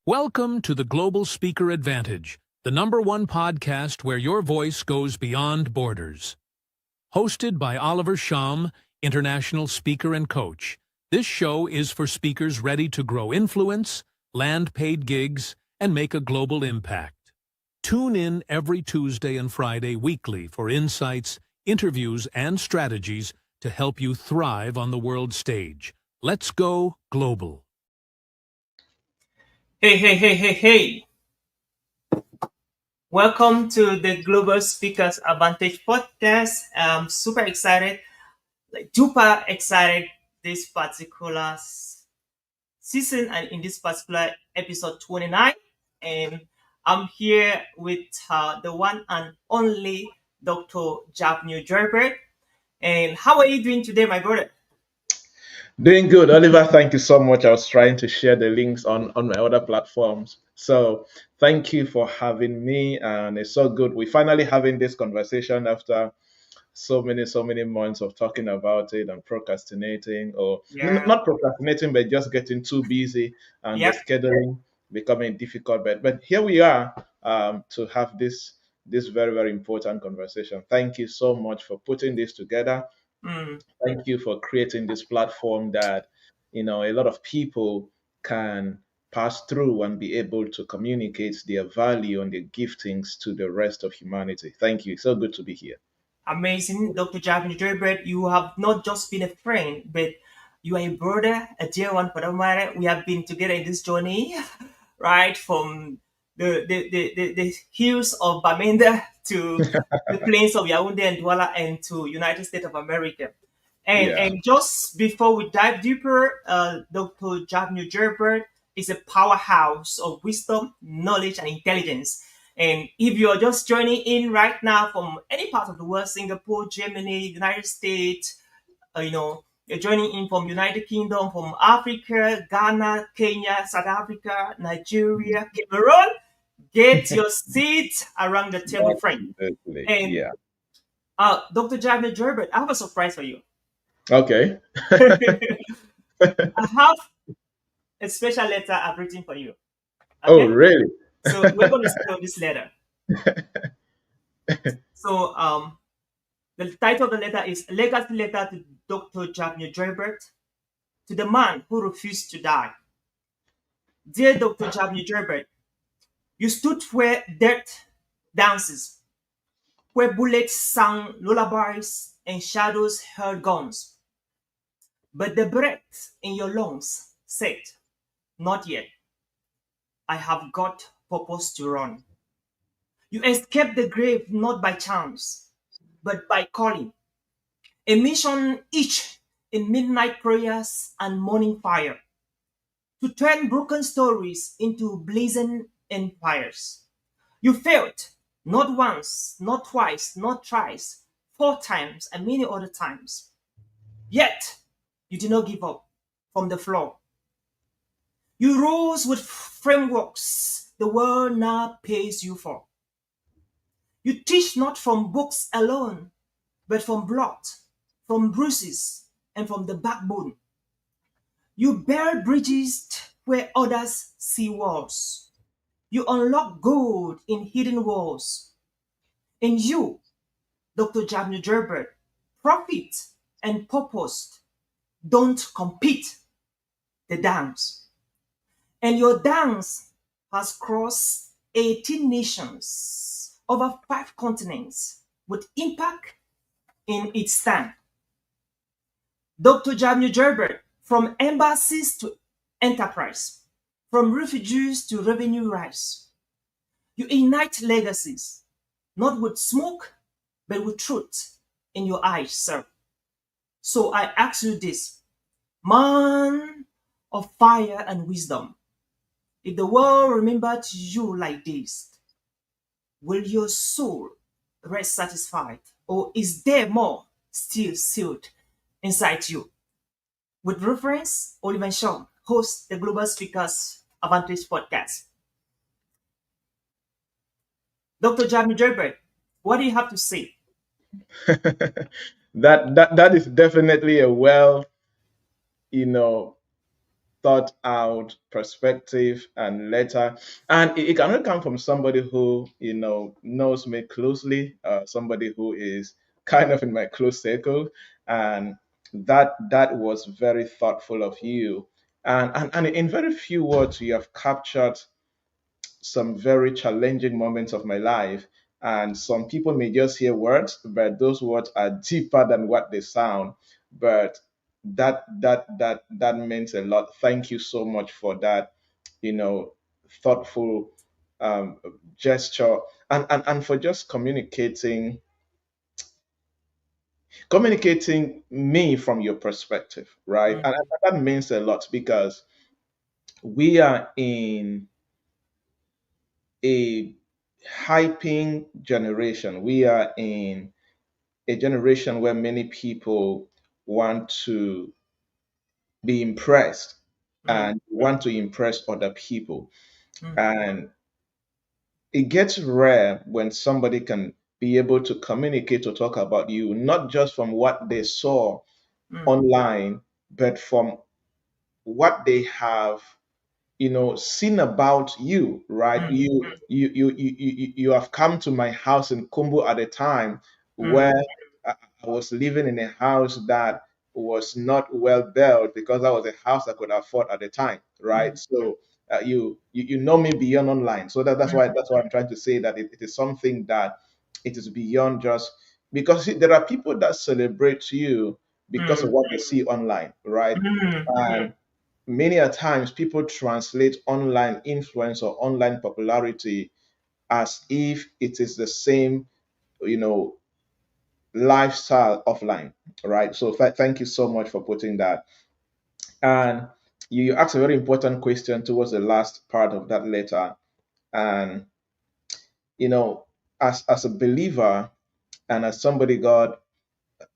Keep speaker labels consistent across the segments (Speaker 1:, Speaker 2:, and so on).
Speaker 1: Welcome to the Global Speaker Advantage, the #1 podcast where your voice goes beyond borders. Hosted by Oliver Sham, international speaker and coach, this show is for speakers ready to grow influence, land paid gigs, and make a global impact. Tune in every Tuesday and Friday weekly for insights, interviews, and strategies to help you thrive on the world stage. Let's go global.
Speaker 2: Hey. Welcome to the Global Speakers Advantage podcast. I'm super excited, duper excited this particular season and in this particular episode 29. And I'm here with the one and only Dr. Javnyuy Joybert. And how are you doing today, my brother?
Speaker 3: Doing good, Oliver. Thank you so much. I was trying to share the links on my other platforms. So thank you for having me. And it's so good. We finally having this conversation after so many months of talking about it and procrastinating or not procrastinating, but just getting too busy and the scheduling becoming difficult. But here we are to have this very important conversation. Thank you so much for putting this together. Thank you for creating this platform that, a lot of people can pass through and be able to communicate their value and their giftings to the rest of humanity. Thank you. So good to be here.
Speaker 2: Amazing, Dr. Javnyuy Joybert. You have not just been a friend, but you are a brother, a dear one for the matter. We have been together in this journey, right? From the hills of Bamenda to the plains of Yaoundé and Douala and to United States of America. And just before we dive deeper, Dr. Javnyuy Joybert is a powerhouse of wisdom, knowledge, and intelligence. And if you're just joining in right now from any part of the world, Singapore, Germany, United States, you're joining in from United Kingdom, from Africa, Ghana, Kenya, South Africa, Nigeria, Cameroon, get your seat around the table, friend. And Dr. Javnyuy Joybert, I have a surprise for you.
Speaker 3: Okay.
Speaker 2: I have a special letter I've written for you.
Speaker 3: Okay? Oh, really?
Speaker 2: So we're going to start this letter. So the title of the letter is Legacy Letter to Dr. Javnyuy Joybert, to the man who refused to die. Dear Dr. Javnyuy Joybert, you stood where death dances, where bullets sang lullabies and shadows held guns. But the breath in your lungs said, not yet. I have got purpose to run. You escaped the grave not by chance, but by calling. A mission each in midnight prayers and morning fire, to turn broken stories into blazing empires. You failed, not once, not twice, not thrice, 4 times, and many other times. Yet, you did not give up from the floor. You rose with frameworks the world now pays you for. You teach not from books alone, but from blood, from bruises, and from the backbone. You build bridges where others see walls. You unlock gold in hidden walls. And you, Dr. Javnyuy Joybert, profit and purpose don't compete, they dance. And your dance has crossed 18 nations, over 5 continents, with impact in its time. Dr. Javnyuy Joybert, from embassies to enterprise, from refugees to revenue rise, you ignite legacies, not with smoke, but with truth in your eyes, sir. So I ask you this, man of fire and wisdom, if the world remembered you like this, will your soul rest satisfied? Or is there more still sealed inside you? With reference, Oliver Sham, host the Global Speakers Advantage podcast. Dr. Javnyuy Joybert, what do you have to say?
Speaker 3: That is definitely a thought out perspective and letter, and it cannot come from somebody who knows me closely, somebody who is kind of in my close circle, and that was very thoughtful of you, and in very few words you have captured some very challenging moments of my life. And some people may just hear words, but those words are deeper than what they sound. But that means a lot. Thank you so much for that, thoughtful um, gesture, and for just communicating me from your perspective, right? And
Speaker 2: Mm,
Speaker 3: that means a lot because we are in a hyping generation. We are in a generation where many people want to be impressed
Speaker 2: mm,
Speaker 3: and want to impress other people.
Speaker 2: mm,
Speaker 3: And it gets rare when somebody can be able to communicate or talk about you, not just from what they saw
Speaker 2: mm,
Speaker 3: online, but from what they have seen about you, right?
Speaker 2: mm,
Speaker 3: You have come to my house in Kumbu at a time
Speaker 2: mm,
Speaker 3: where I was living in a house that was not well built because that was a house I could afford at the time, right?
Speaker 2: mm,
Speaker 3: So you know me beyond online, so that's why I'm trying to say that it is something that it is beyond just because see, there are people that celebrate you because of
Speaker 2: mm,
Speaker 3: what they see online, right?
Speaker 2: mm,
Speaker 3: And many a times people translate online influence or online popularity as if it is the same, you know, lifestyle offline, right? So thank you so much for putting that. And you asked a very important question towards the last part of that letter. And you know, as a believer and as somebody God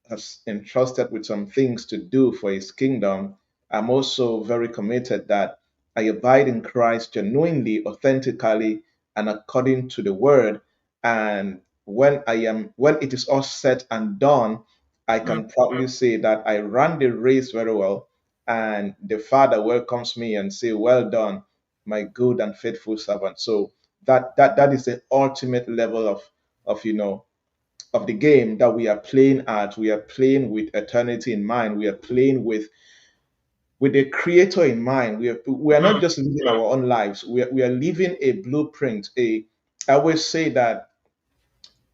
Speaker 3: has entrusted with some things to do for his kingdom, I'm also very committed that I abide in Christ genuinely, authentically, and according to the word. And when it is all said and done, I
Speaker 2: mm.
Speaker 3: can proudly say that I ran the race very well, and the Father welcomes me and say, "Well done, my good and faithful servant." So that is the ultimate level of of the game that we are playing at. We are playing with eternity in mind. We are playing with the creator in mind. We are not just living our own lives. We are living a blueprint. I always say that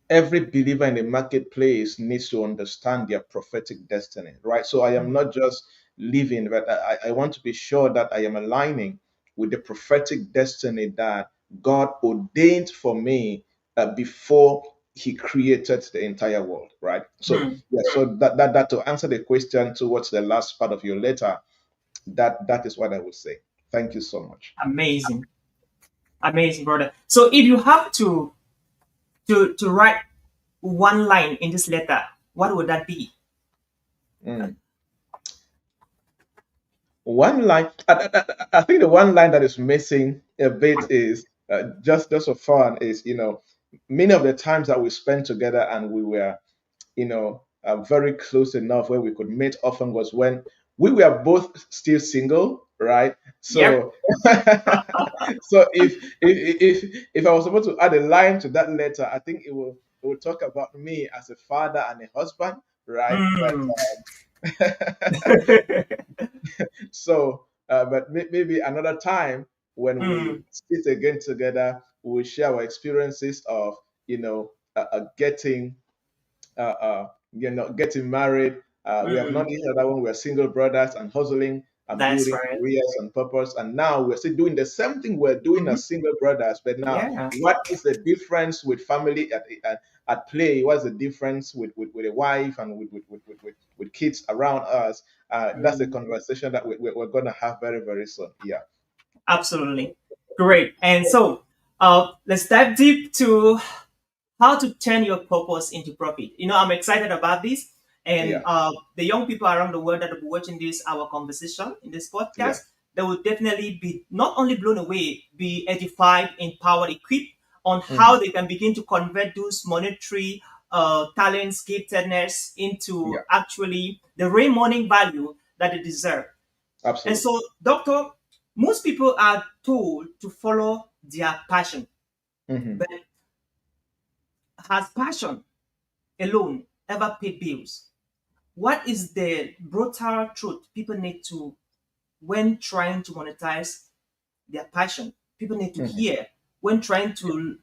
Speaker 3: every believer in the marketplace needs to understand their prophetic destiny, right? So I am not just living, but I want to be sure that I am aligning with the prophetic destiny that God ordained for me before He created the entire world, right? So
Speaker 2: Mm.
Speaker 3: yeah, so that to answer the question towards the last part of your letter, that is what I would say. Thank you so much.
Speaker 2: Amazing, amazing, brother. So if you have to write one line in this letter, what would that be?
Speaker 3: Mm. One line, I think the one line that is missing a bit is just for fun is many of the times that we spent together and we were very close enough where we could meet often was when we were both still single, right?
Speaker 2: Yep.
Speaker 3: So so if I was supposed to add a line to that letter, I think it will talk about me as a father and a husband, right? But
Speaker 2: Mm.
Speaker 3: so, but maybe another time when we
Speaker 2: Mm.
Speaker 3: sit again together, we'll share our experiences of, getting, getting married. We have known
Speaker 2: Mm.
Speaker 3: each other when we were single brothers and hustling and
Speaker 2: That's
Speaker 3: building
Speaker 2: right.
Speaker 3: careers and purpose. And now we're still doing the same thing we're doing
Speaker 2: Mhm.
Speaker 3: as single brothers. But now,
Speaker 2: Yeah.
Speaker 3: what is the difference with family at play? What's the difference with a wife and with kids around us? That's a
Speaker 2: Mm.
Speaker 3: conversation that we're going to have very, very soon. Yeah.
Speaker 2: Absolutely. Great. And so let's dive deep to how to turn your purpose into profit. I'm excited about this. And
Speaker 3: Yeah.
Speaker 2: the young people around the world that will be watching this, our conversation in this
Speaker 3: Yeah.
Speaker 2: podcast, they will definitely be not only blown away, be edified, empowered, equipped on how
Speaker 3: Mhm.
Speaker 2: they can begin to convert those monetary talents, giftedness into
Speaker 3: Yeah.
Speaker 2: actually the real money value that they deserve. And
Speaker 3: Absolutely.
Speaker 2: so, doctor, most people are told to follow their passion,
Speaker 3: Hmm.
Speaker 2: but has passion alone ever paid bills? What is the brutal truth people need to, when trying to monetize their passion, people need to
Speaker 3: Hmm.
Speaker 2: hear when trying to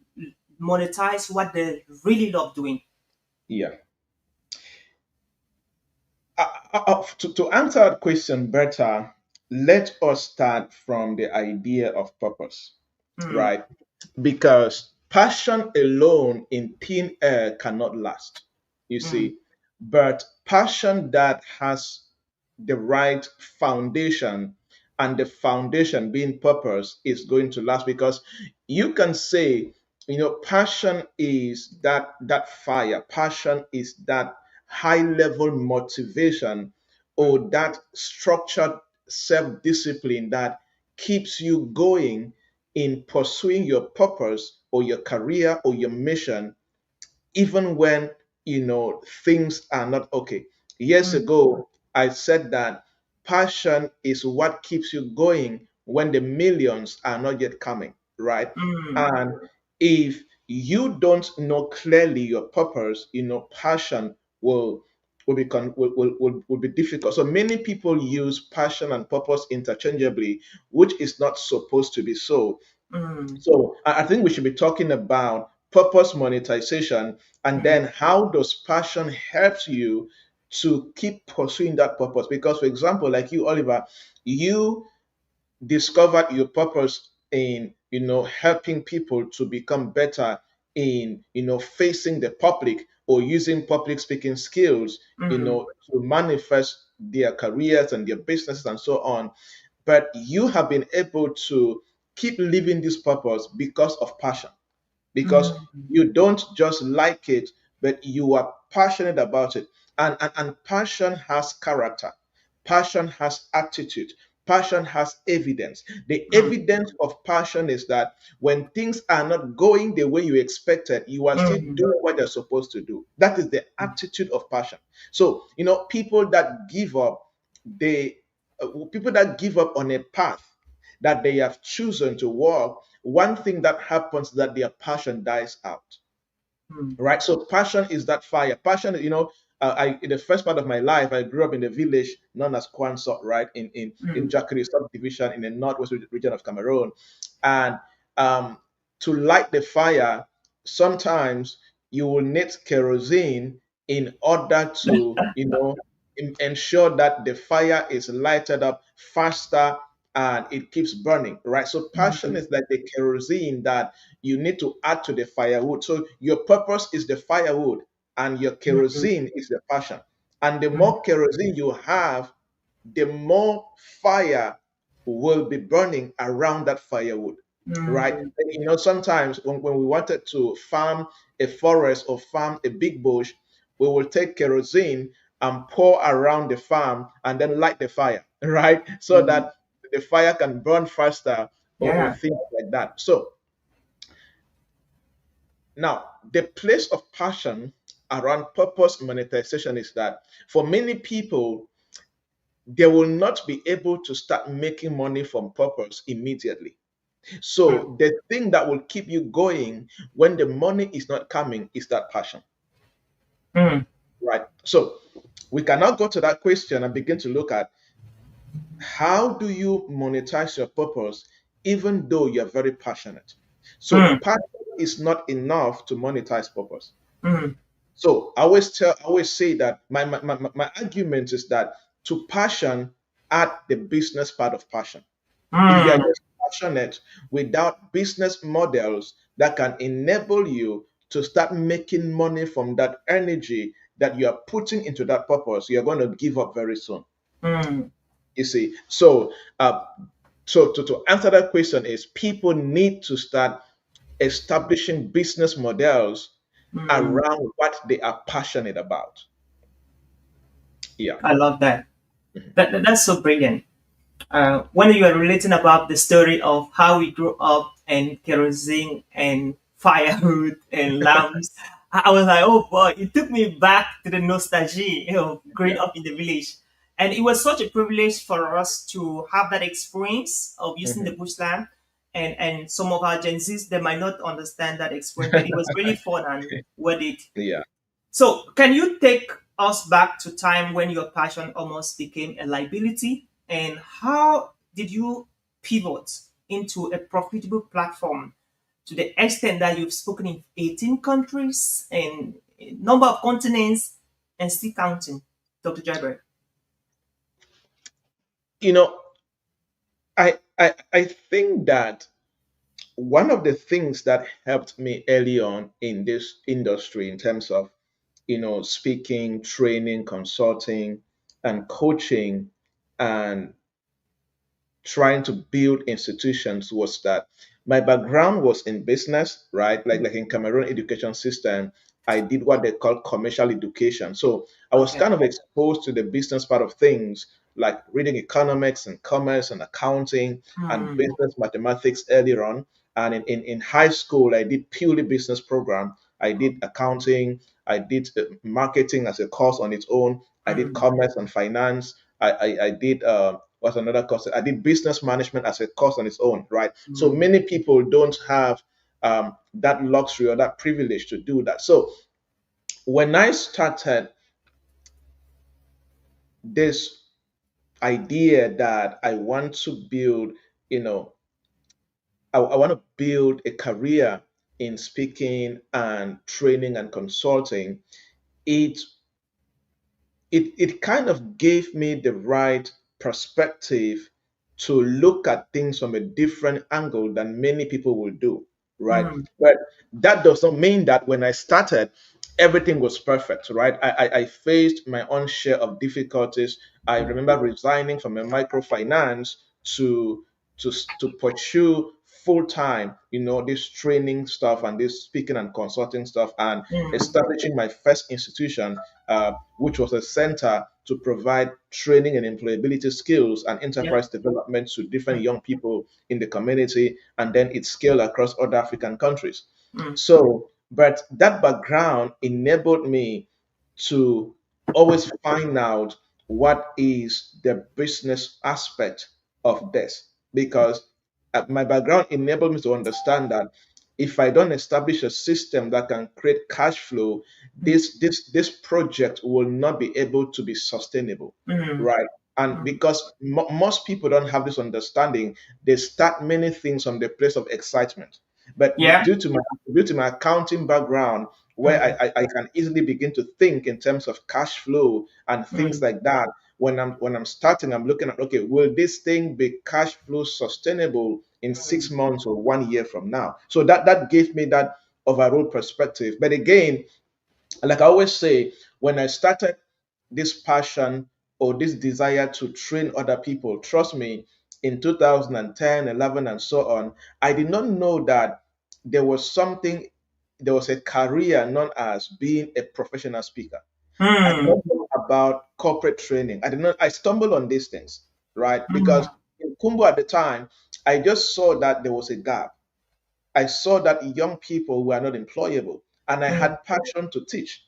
Speaker 2: monetize what they really love doing?
Speaker 3: Yeah. To answer that question better, let us start from the idea of purpose,
Speaker 2: Mm,
Speaker 3: right? Because passion alone in thin air cannot last, you
Speaker 2: mm,
Speaker 3: see. But passion that has the right foundation, and the foundation being purpose, is going to last. Because you can say, passion is that fire, passion is that high level motivation,
Speaker 2: mm,
Speaker 3: or that structured self discipline that keeps you going in pursuing your purpose or your career or your mission, even when things are not okay. Years
Speaker 2: mm,
Speaker 3: ago, I said that passion is what keeps you going when the millions are not yet coming, right?
Speaker 2: mm,
Speaker 3: And if you don't know clearly your purpose, passion will be difficult. So many people use passion and purpose interchangeably, which is not supposed to be so.
Speaker 2: mm,
Speaker 3: So I think we should be talking about purpose monetization, and
Speaker 2: mm,
Speaker 3: then how does passion helps you to keep pursuing that purpose. Because, for example, like you, Oliver, you discovered your purpose in helping people to become better in facing the public, or using public speaking skills
Speaker 2: mm,
Speaker 3: to manifest their careers and their businesses and so on. But you have been able to keep living this purpose because of passion, because
Speaker 2: mm,
Speaker 3: you don't just like it, but you are passionate about it. And passion has character, passion has attitude, passion has evidence. The
Speaker 2: mm,
Speaker 3: evidence of passion is that when things are not going the way you expected, you are still
Speaker 2: mm,
Speaker 3: doing what you're supposed to do. That is the attitude of passion. So people that give up, they people that give up on a path that they have chosen to walk, one thing that happens is that their passion dies out,
Speaker 2: mm,
Speaker 3: right? So passion is that fire. Passion, I in the first part of my life, I grew up in a village known as Kwansot, right, in
Speaker 2: mm,
Speaker 3: Jakiri subdivision in the northwest region of Cameroon. And um, to light the fire, sometimes you will need kerosene in order to ensure that the fire is lighted up faster and it keeps burning, right? So passion
Speaker 2: mm,
Speaker 3: is like the kerosene that you need to add to the firewood. So your purpose is the firewood, and your
Speaker 2: mm,
Speaker 3: kerosene is the passion. And the
Speaker 2: mm,
Speaker 3: more kerosene you have, the more fire will be burning around that firewood, right?
Speaker 2: mm,
Speaker 3: And sometimes when we wanted to farm a forest or farm a big bush, we will take kerosene and pour around the farm and then light the fire, right? So
Speaker 2: mm.
Speaker 3: that the fire can burn faster, or
Speaker 2: Yeah.
Speaker 3: things like that. So now, the place of passion around purpose monetization is that for many people, they will not be able to start making money from purpose immediately.
Speaker 2: Mm,
Speaker 3: So, the thing that will keep you going when the money is not coming is that passion,
Speaker 2: mm,
Speaker 3: right? So, we cannot go to that question and begin to look at how do you monetize your purpose even though you're very passionate. So,
Speaker 2: mm,
Speaker 3: passion is not enough to monetize purpose.
Speaker 2: mm,
Speaker 3: So I always say that my argument is that to passion, add the business part of passion. If you are
Speaker 2: mm,
Speaker 3: just passionate without business models that can enable you to start making money from that energy that you are putting into that purpose, you're going to give up very soon.
Speaker 2: mm,
Speaker 3: You see, so to answer that question is people need to start establishing business models
Speaker 2: mm.
Speaker 3: around what they are passionate about. Yeah.
Speaker 2: I love that.
Speaker 3: Mhm.
Speaker 2: That's so brilliant. When you were relating about the story of how we grew up and kerosene and firewood and lamps, I was like, oh boy, it took me back to the nostalgia of growing
Speaker 3: Yeah.
Speaker 2: up in the village. And it was such a privilege for us to have that experience of using the
Speaker 3: Mhm.
Speaker 2: bushland. And some of our Gen Zs, they might not understand that experience, but it was really fun and worth it.
Speaker 3: Yeah.
Speaker 2: So, can you take us back to time when your passion almost became a liability? And how did you pivot into a profitable platform to the extent that you've spoken in 18 countries and a number of continents and still counting, Dr. Joybert?
Speaker 3: You know, I think that one of the things that helped me early on in this industry in terms of, speaking, training, consulting, and coaching, and trying to build institutions was that my background was in business, right? Like in Cameroon education system, I did what they call commercial education. So I was
Speaker 2: Okay.
Speaker 3: kind of exposed to the business part of things, like reading economics and commerce and accounting and
Speaker 2: Hmm.
Speaker 3: business mathematics earlier on. And in high school, I did purely business program. I did accounting, I did marketing as a course on its own. I did
Speaker 2: Hmm.
Speaker 3: commerce and finance. I did what's another course? I did business management as a course on its own, right? So
Speaker 2: Hmm.
Speaker 3: many people don't have that luxury or that privilege to do that. So when I started this idea that I want to build, you know, I want to build a career in speaking and training and consulting, it it kind of gave me the right perspective to look at things from a different angle than many people will do, right?
Speaker 2: Hmm.
Speaker 3: But that does not mean that when I started, everything was perfect, right? I faced my own share of difficulties. I remember resigning from a microfinance to to pursue full time, this training stuff and this speaking and consulting stuff, and
Speaker 2: Hmm.
Speaker 3: establishing my first institution, which was a center to provide training and employability skills and
Speaker 2: Yeah.
Speaker 3: enterprise development to different
Speaker 2: Hmm.
Speaker 3: young people in the community, and then it scaled across other African countries.
Speaker 2: Hmm.
Speaker 3: So, but that background enabled me to always find out what is the business aspect of this, because my background enabled me to understand that if I don't establish a system that can create cash flow, this project will not be able to be sustainable,
Speaker 2: Hmm.
Speaker 3: right? And
Speaker 2: Hmm.
Speaker 3: because most people don't have this understanding, they start many things from the place of excitement. But
Speaker 2: Yeah.
Speaker 3: due to my accounting background, where
Speaker 2: Hmm.
Speaker 3: I can easily begin to think in terms of cash flow and things
Speaker 2: Hmm.
Speaker 3: like that. When I'm starting, I'm looking at, okay, will this thing be cash flow sustainable in
Speaker 2: Hmm.
Speaker 3: 6 months or 1 year from now? So that gave me that overall perspective. But again, like I always say, when I started this passion or this desire to train other people, trust me, in 2010, 11, and so on, I did not know that there was something, there was a career known as being a professional speaker. I did
Speaker 2: Hmm.
Speaker 3: not know about corporate training. I stumbled on these things, right?
Speaker 2: Hmm.
Speaker 3: Because in Kumbu at the time, I just saw that there was a gap. I saw that young people were not employable, and I
Speaker 2: Hmm.
Speaker 3: had passion to teach.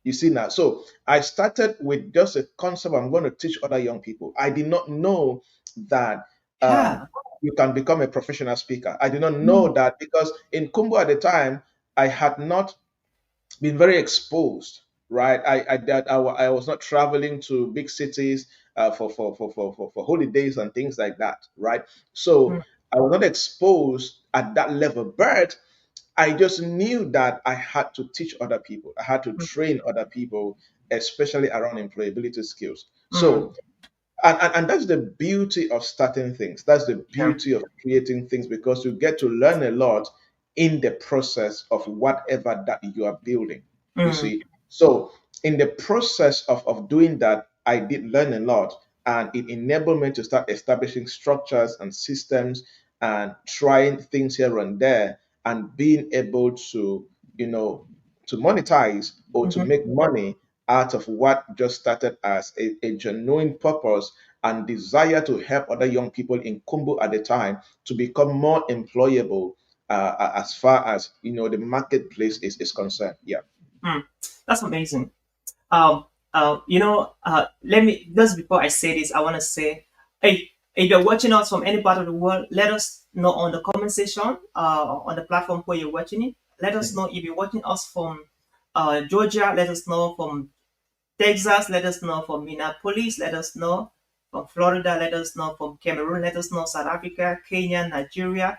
Speaker 3: You see now, so I started with just a concept. I'm going to teach other young people. I did not know that um,
Speaker 2: Yeah.
Speaker 3: you can become a professional speaker. I did not
Speaker 2: Hmm.
Speaker 3: know that because in Kumbu at the time, I had not been very exposed, right? I was not traveling to big cities for holidays and things like that, right?
Speaker 2: Hmm.
Speaker 3: So I was not exposed at that level, but I just knew that I had to teach other people. I had to train other people, especially around employability skills.
Speaker 2: Hmm.
Speaker 3: So and that's the beauty of starting things. That's the
Speaker 2: Yeah.
Speaker 3: beauty of creating things, because you get to learn a lot in the process of whatever that you are building, you
Speaker 2: Hmm.
Speaker 3: see. So in the process of doing that, I did learn a lot, and it enabled me to start establishing structures and systems and trying things here and there, and being able to, you know to monetize or to
Speaker 2: Hmm.
Speaker 3: make money out of what just started as a genuine purpose and desire to help other young people in Kumbu at the time to become more employable, as far as the marketplace is concerned. Yeah.
Speaker 2: Hmm. That's amazing. Um, Let me just before I say this, I want to say, hey, if you're watching us from any part of the world, let us know on the comment section, on the platform where you're watching it. Let us know if you're watching us from Georgia. Let us know from Texas. Let us know from Minneapolis. Let us know from Florida. Let us know from Cameroon. Let us know South Africa, Kenya, Nigeria,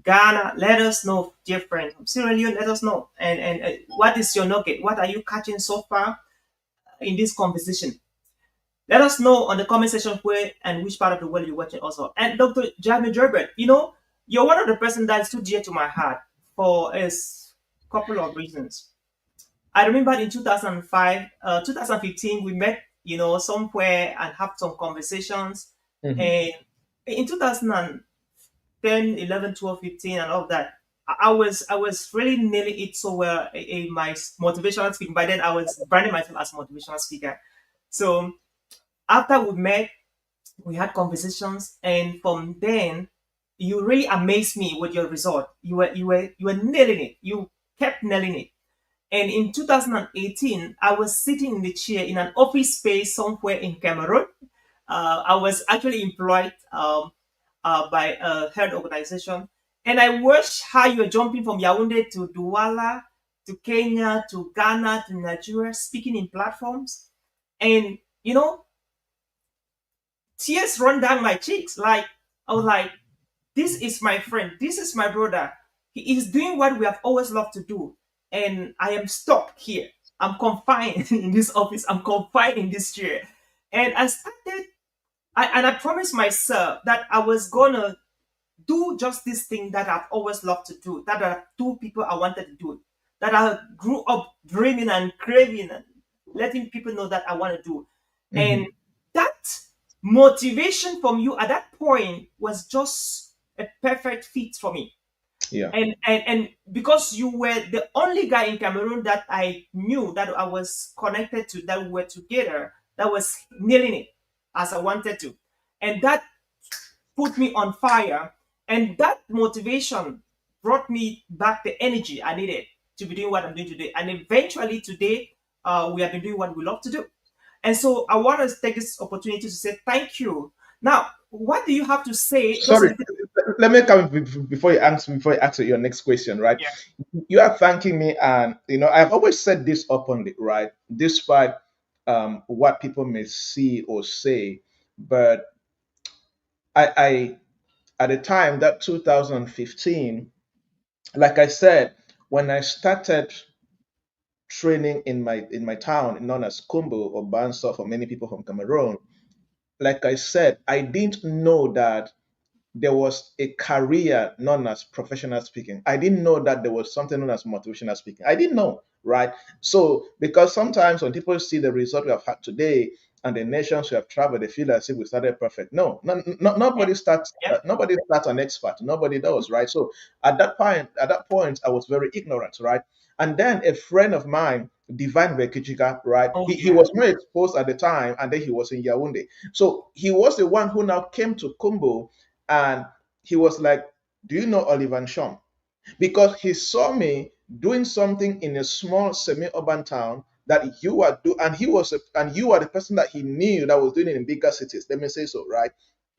Speaker 2: Ghana. Let us know, dear friend. From Sierra Leone. Let us know. And what is your nugget? What are you catching so far in this conversation? Let us know on the comment section where and which part of the world you're watching also. And Dr. Javnyuy Joybert, you're one of the person that's too dear to my heart for a couple of reasons. I remember in 2005, 2015, we met, somewhere and have some conversations.
Speaker 3: Mhm.
Speaker 2: And in 2010, 11, 12, 15, and all of that, I was really nailing it so well in my motivational speaking. By then, I was branding myself as a motivational speaker. So after we met, we had conversations, and from then, you really amazed me with your result. You were nailing it. You kept nailing it. And in 2018, I was sitting in the chair in an office space somewhere in Cameroon. I was actually employed by a health organization. And I watched how you were jumping from Yaoundé to Douala to Kenya to Ghana to Nigeria, speaking in platforms. And, tears run down my cheeks. Like, I was like, this is my friend. This is my brother. He is doing what we have always loved to do. And I am stuck here. I'm confined in this office. I'm confined in this chair. And I promised myself that I was going to do just this thing that I've always loved to do, that are two people I wanted to do, that I grew up dreaming and craving and letting people know that I want to do. And
Speaker 3: Mhm.
Speaker 2: that motivation from you at that point was just a perfect fit for me.
Speaker 3: Yeah.
Speaker 2: And because you were the only guy in Cameroon that I knew, that I was connected to, that we were together, that was nailing it as I wanted to. And that put me on fire. And that motivation brought me back the energy I needed to be doing what I'm doing today. And eventually today, we have been doing what we love to do. And so I want to take this opportunity to say thank you. Now, what do you have to say? Just a
Speaker 3: Sorry,
Speaker 2: little.
Speaker 3: let me come before you answer your next question, right?
Speaker 2: Yeah.
Speaker 3: You are thanking me, and I've always said this openly, right? Despite what people may see or say, but I at the time, that 2015, like I said, when I started training in my town known as Kumbu or Banso for many people from Cameroon, like I said, I didn't know that there was a career known as professional speaking. I didn't know that there was something known as motivational speaking. I didn't know, right? So, because sometimes when people see the result we have had today and the nations we have traveled, they feel as if we started perfect. No, nobody starts.
Speaker 2: Yeah.
Speaker 3: Nobody starts an expert. Nobody does, right? So, at that point, I was very ignorant, right? And then a friend of mine, Divine Vekichika, right?
Speaker 2: Oh,
Speaker 3: He
Speaker 2: yeah.
Speaker 3: was more exposed at the time, and then he was in Yaoundé. So he was the one who now came to Kumbu, and he was like, "Do you know Oliver Shum?" Because he saw me doing something in a small semi-urban town that you are do, and and you are the person that he knew that was doing it in bigger cities. Let me say so, right?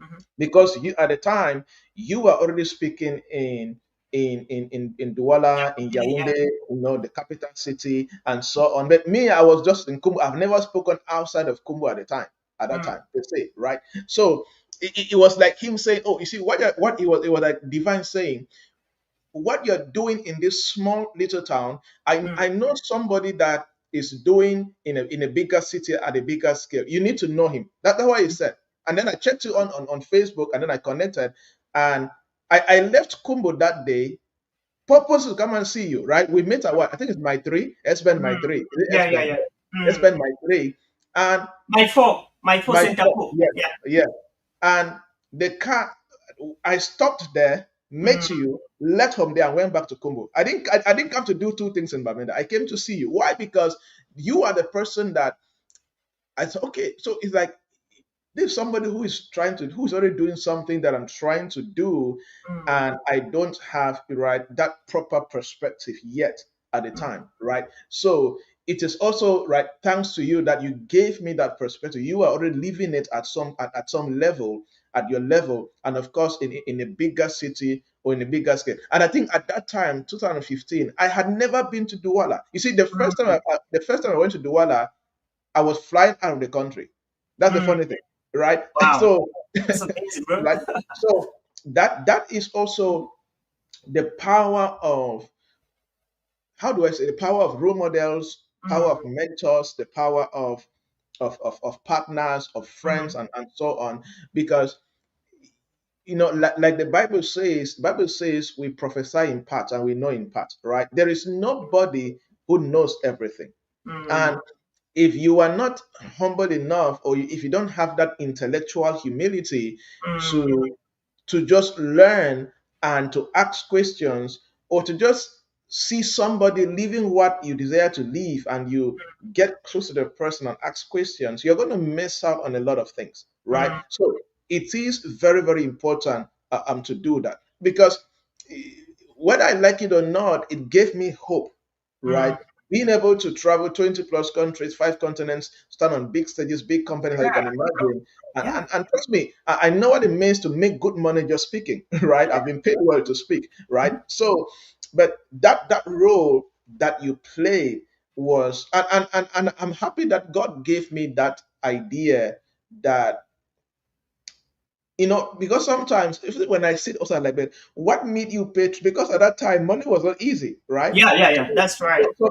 Speaker 2: Mhm.
Speaker 3: Because you at the time you were already speaking in Douala, in
Speaker 2: Yeah.
Speaker 3: Yaoundé, the capital city, and so on. But me, I was just in Kumbu. I've never spoken outside of Kumbu at the time. At that
Speaker 2: Mm,
Speaker 3: time, they say, right? So it was like him saying, "Oh, you see what it was like divine saying." What you're doing in this small little town,
Speaker 2: mm,
Speaker 3: I know somebody that is doing in a bigger city at a bigger scale. You need to know him. That's what he said. And then I checked you on Facebook, and then I connected, and I left Kumbo that day purpose to come and see you, right? We met at what? I think it's my three. S-Bend my
Speaker 2: mm.
Speaker 3: three. Is it
Speaker 2: Yeah, yeah,
Speaker 3: S-Bend?
Speaker 2: yeah. Mm.
Speaker 3: S-Bend my three. And
Speaker 2: My four
Speaker 3: my
Speaker 2: center
Speaker 3: four,
Speaker 2: pole.
Speaker 3: yeah,
Speaker 2: Yeah.
Speaker 3: yeah. And the car, I stopped there, met
Speaker 2: Mm,
Speaker 3: you, left from there, and went back to Kumbu. I didn't come to do two things in Bamenda. I came to see you. Why? Because you are the person that I said, okay, so it's like there's somebody who's already doing something that I'm trying to do,
Speaker 2: mm,
Speaker 3: and I don't have right that proper perspective yet at the
Speaker 2: mm,
Speaker 3: time, right? So it is also right, thanks to you, that you gave me that perspective. You are already living it at some level, at your level, and of course in a bigger city or in a bigger scale. And I think at that time, 2015, I had never been to Douala. You see,
Speaker 2: Mm.
Speaker 3: the first time I went to Douala, I was flying out of the country. That's the
Speaker 2: Mm.
Speaker 3: funny thing, right?
Speaker 2: Wow.
Speaker 3: So,
Speaker 2: That's amazing, bro.
Speaker 3: right. So that is also the power of, how do I say, the power of role models, power
Speaker 2: Mm.
Speaker 3: of mentors, the power of partners, of friends,
Speaker 2: Mm.
Speaker 3: and so on. Because like the Bible says we prophesy in part and we know in part, right? There is nobody who knows everything.
Speaker 2: Mm.
Speaker 3: And if you are not humble enough, or if you don't have that intellectual humility
Speaker 2: Mm.
Speaker 3: to just learn and to ask questions, or to just see somebody living what you desire to live, and you get close to the person and ask questions, you're going to miss out on a lot of things, right?
Speaker 2: Mm.
Speaker 3: So it is very, very important to do that, because eh, whether I like it or not, it gave me hope,
Speaker 2: Mm.
Speaker 3: right? Being able to travel 20 plus countries, 5 continents, stand on big stages, big companies that you can
Speaker 2: Yeah.
Speaker 3: imagine.
Speaker 2: Yeah.
Speaker 3: And trust me, I know what it means to make good money just speaking, right?
Speaker 2: Yeah.
Speaker 3: I've been paid well to speak, right?
Speaker 2: Mhm.
Speaker 3: So, but that role that you play was, and I'm happy that God gave me that idea, that because sometimes when I sit outside like that, what made you pay? Because at that time, money was not easy, right?
Speaker 2: Yeah. Yeah. Yeah. That's right.
Speaker 3: So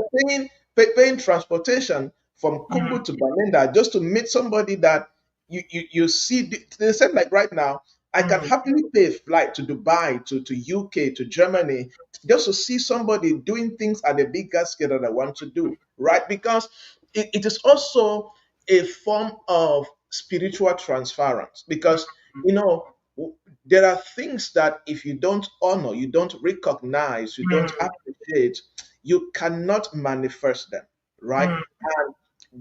Speaker 3: paying transportation from
Speaker 2: Mm.
Speaker 3: Kumbu to Balinda just to meet somebody that you see. They said, like, right now, I can
Speaker 2: Mm.
Speaker 3: happily pay a flight to Dubai, to UK, to Germany, just to see somebody doing things at a bigger scale that I want to do, right? Because it is also a form of spiritual transference. Because you know w- there are things that if you don't honor, you don't recognize, you don't
Speaker 2: Mm.
Speaker 3: appreciate, you cannot manifest them, right?
Speaker 2: Mm.
Speaker 3: And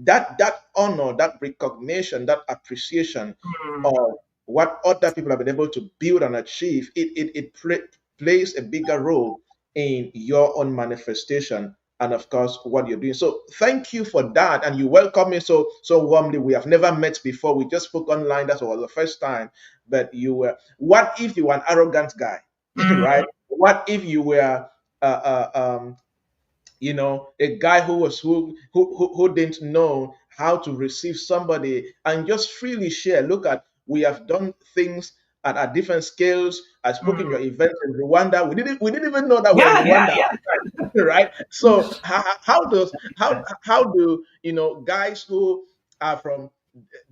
Speaker 3: that honor, that recognition, that appreciation
Speaker 2: Mm.
Speaker 3: of what other people have been able to build and achieve, it plays a bigger role in your own manifestation, and of course what you're doing. So thank you for that, and you welcome me so warmly. We have never met before. We just spoke online. That was the first time. But you were, what if you were an arrogant guy?
Speaker 2: Mm.
Speaker 3: Right? What if you were a guy who didn't know how to receive somebody and just freely share? Look at, we have done things at different scales. I spoke in
Speaker 2: Mm.
Speaker 3: your event in Rwanda. We didn't even know that we're in
Speaker 2: Yeah. Yeah.
Speaker 3: Rwanda,
Speaker 2: Yeah.
Speaker 3: right? So how do guys who are from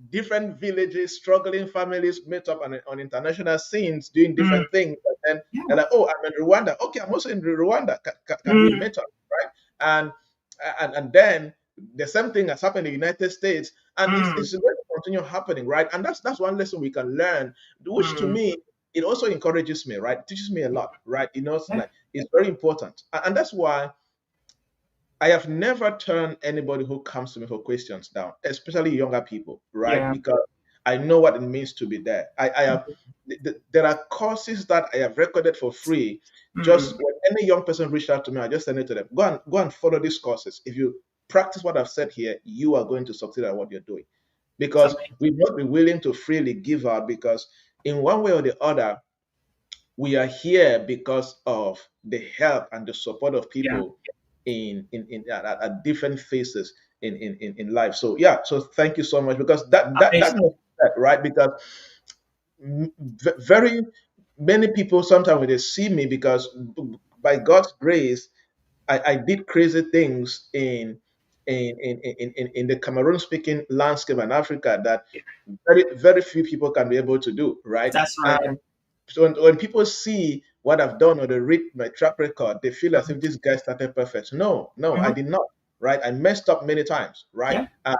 Speaker 3: different villages, struggling families, meet up on international scenes doing
Speaker 2: Mm.
Speaker 3: different things, and then they're
Speaker 2: Yeah.
Speaker 3: like, "Oh, I'm in Rwanda. Okay, I'm also in Rwanda. Can we
Speaker 2: Mm.
Speaker 3: meet up?" Right? And and then the same thing has happened in the United States, and
Speaker 2: Mm.
Speaker 3: it's going to continue happening, right? And that's one lesson we can learn, which to
Speaker 2: Mm.
Speaker 3: me, it also encourages me, right? It teaches me a lot, right? It's
Speaker 2: Yeah.
Speaker 3: like, it's very important, and that's why I have never turned anybody who comes to me for questions down, especially younger people, right?
Speaker 2: Yeah.
Speaker 3: Because I know what it means to be there. I have, there are courses that I have recorded for free. Just
Speaker 2: Mm.
Speaker 3: when any young person reached out to me, I just send it to them. Go and follow these courses. If you practice what I've said here, you are going to succeed at what you're doing.
Speaker 2: It's
Speaker 3: Because
Speaker 2: amazing.
Speaker 3: we must be willing to freely give out, because in one way or the other, we are here because of the help and the support of
Speaker 2: Yeah.
Speaker 3: people at different phases in life. So yeah, so thank you so much, because that
Speaker 2: Amazing.
Speaker 3: must be said, right? Because very many people sometimes when they see me, because by God's grace, I did crazy things in the Cameroon speaking landscape and Africa that very, very few people can be able to do, right?
Speaker 2: That's right.
Speaker 3: And so when people see what I've done, or they read my track record, they feel as if this guy started perfect. No, no, I
Speaker 2: Mhm.
Speaker 3: did not, right? I messed up many times, right?
Speaker 2: Yeah.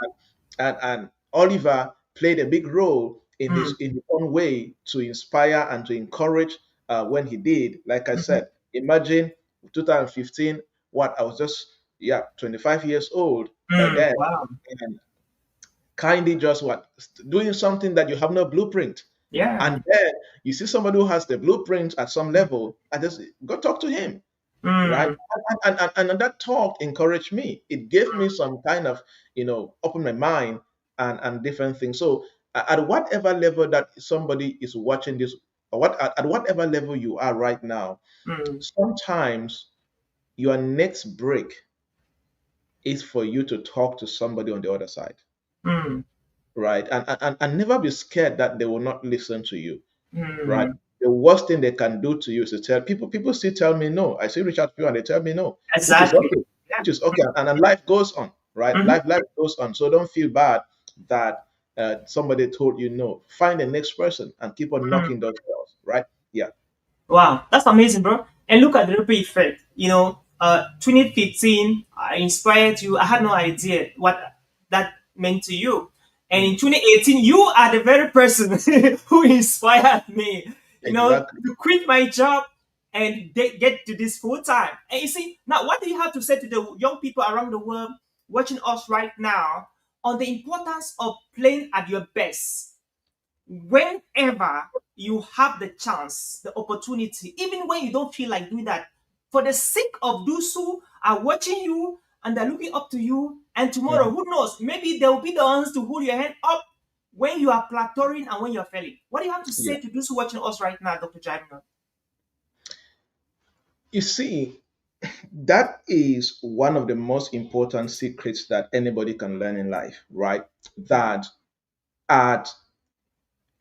Speaker 3: And Oliver played a big role
Speaker 2: Mm.
Speaker 3: in his own way to inspire and to encourage when he did. Like I
Speaker 2: Mhm.
Speaker 3: said, imagine 2015, what I was just, yeah, 25 years old by
Speaker 2: Mm.
Speaker 3: then,
Speaker 2: Wow.
Speaker 3: and kindly just what, doing something that you have no blueprint.
Speaker 2: Yeah.
Speaker 3: And then you see somebody who has the blueprint at some level, and just go talk to him. right?
Speaker 2: Mm,
Speaker 3: And that talk encouraged me. It gave me some kind of, open my mind and different things. So at whatever level that somebody is watching this, or at whatever level you are right now,
Speaker 2: mm,
Speaker 3: sometimes your next break is for you to talk to somebody on the other side,
Speaker 2: mm,
Speaker 3: right? And never be scared that they will not listen to you, right?
Speaker 2: mm.
Speaker 3: The worst thing they can do to you is to tell people. People still tell me no. I still reach out to people and they tell me no, which is
Speaker 2: Exactly.
Speaker 3: okay,
Speaker 2: Yeah.
Speaker 3: which is okay. And life goes on, right?
Speaker 2: Mhm.
Speaker 3: Life goes on. So don't feel bad that somebody told you no. Find the next person and keep on
Speaker 2: Mm.
Speaker 3: knocking those doors, right? Yeah,
Speaker 2: Wow, that's amazing, bro. And look at the ripple effect. 2015, I inspired you. I had no idea what that meant to you. And in
Speaker 3: mhm,
Speaker 2: 2018, you are the very person who inspired me,
Speaker 3: exactly.
Speaker 2: to quit my job and get to this full time. And you see, now what do you have to say to the young people around the world watching us right now on the importance of playing at your best? Whenever you have the chance, the opportunity, even when you don't feel like doing that, for the sake of those who are watching you and they're looking up to you, and tomorrow,
Speaker 3: Mhm.
Speaker 2: who knows, maybe they will be the ones to hold your hand up when you are plateauing and when you're failing. What do you have to
Speaker 3: Yeah.
Speaker 2: say to those who are watching us right now, Dr. Jaimon?
Speaker 3: You see, that is one of the most important secrets that anybody can learn in life, right? That at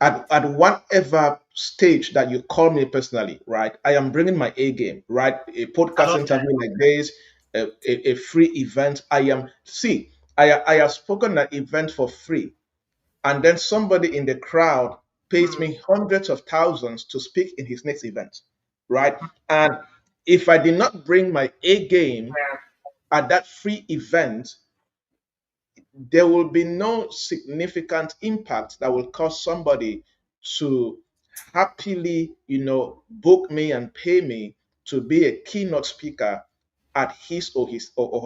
Speaker 3: at whatever stage that you call me personally, right? I am bringing my A game, right? A
Speaker 2: I
Speaker 3: podcast
Speaker 2: love that.
Speaker 3: interview like this, a free event. I have spoken at event for free, and then somebody in the crowd pays
Speaker 2: Mm,
Speaker 3: me hundreds of thousands to speak in his next event, right? And if I did not bring my A game
Speaker 2: yeah.
Speaker 3: at that free event, there will be no significant impact that will cause somebody to happily, book me and pay me to be a keynote speaker at his or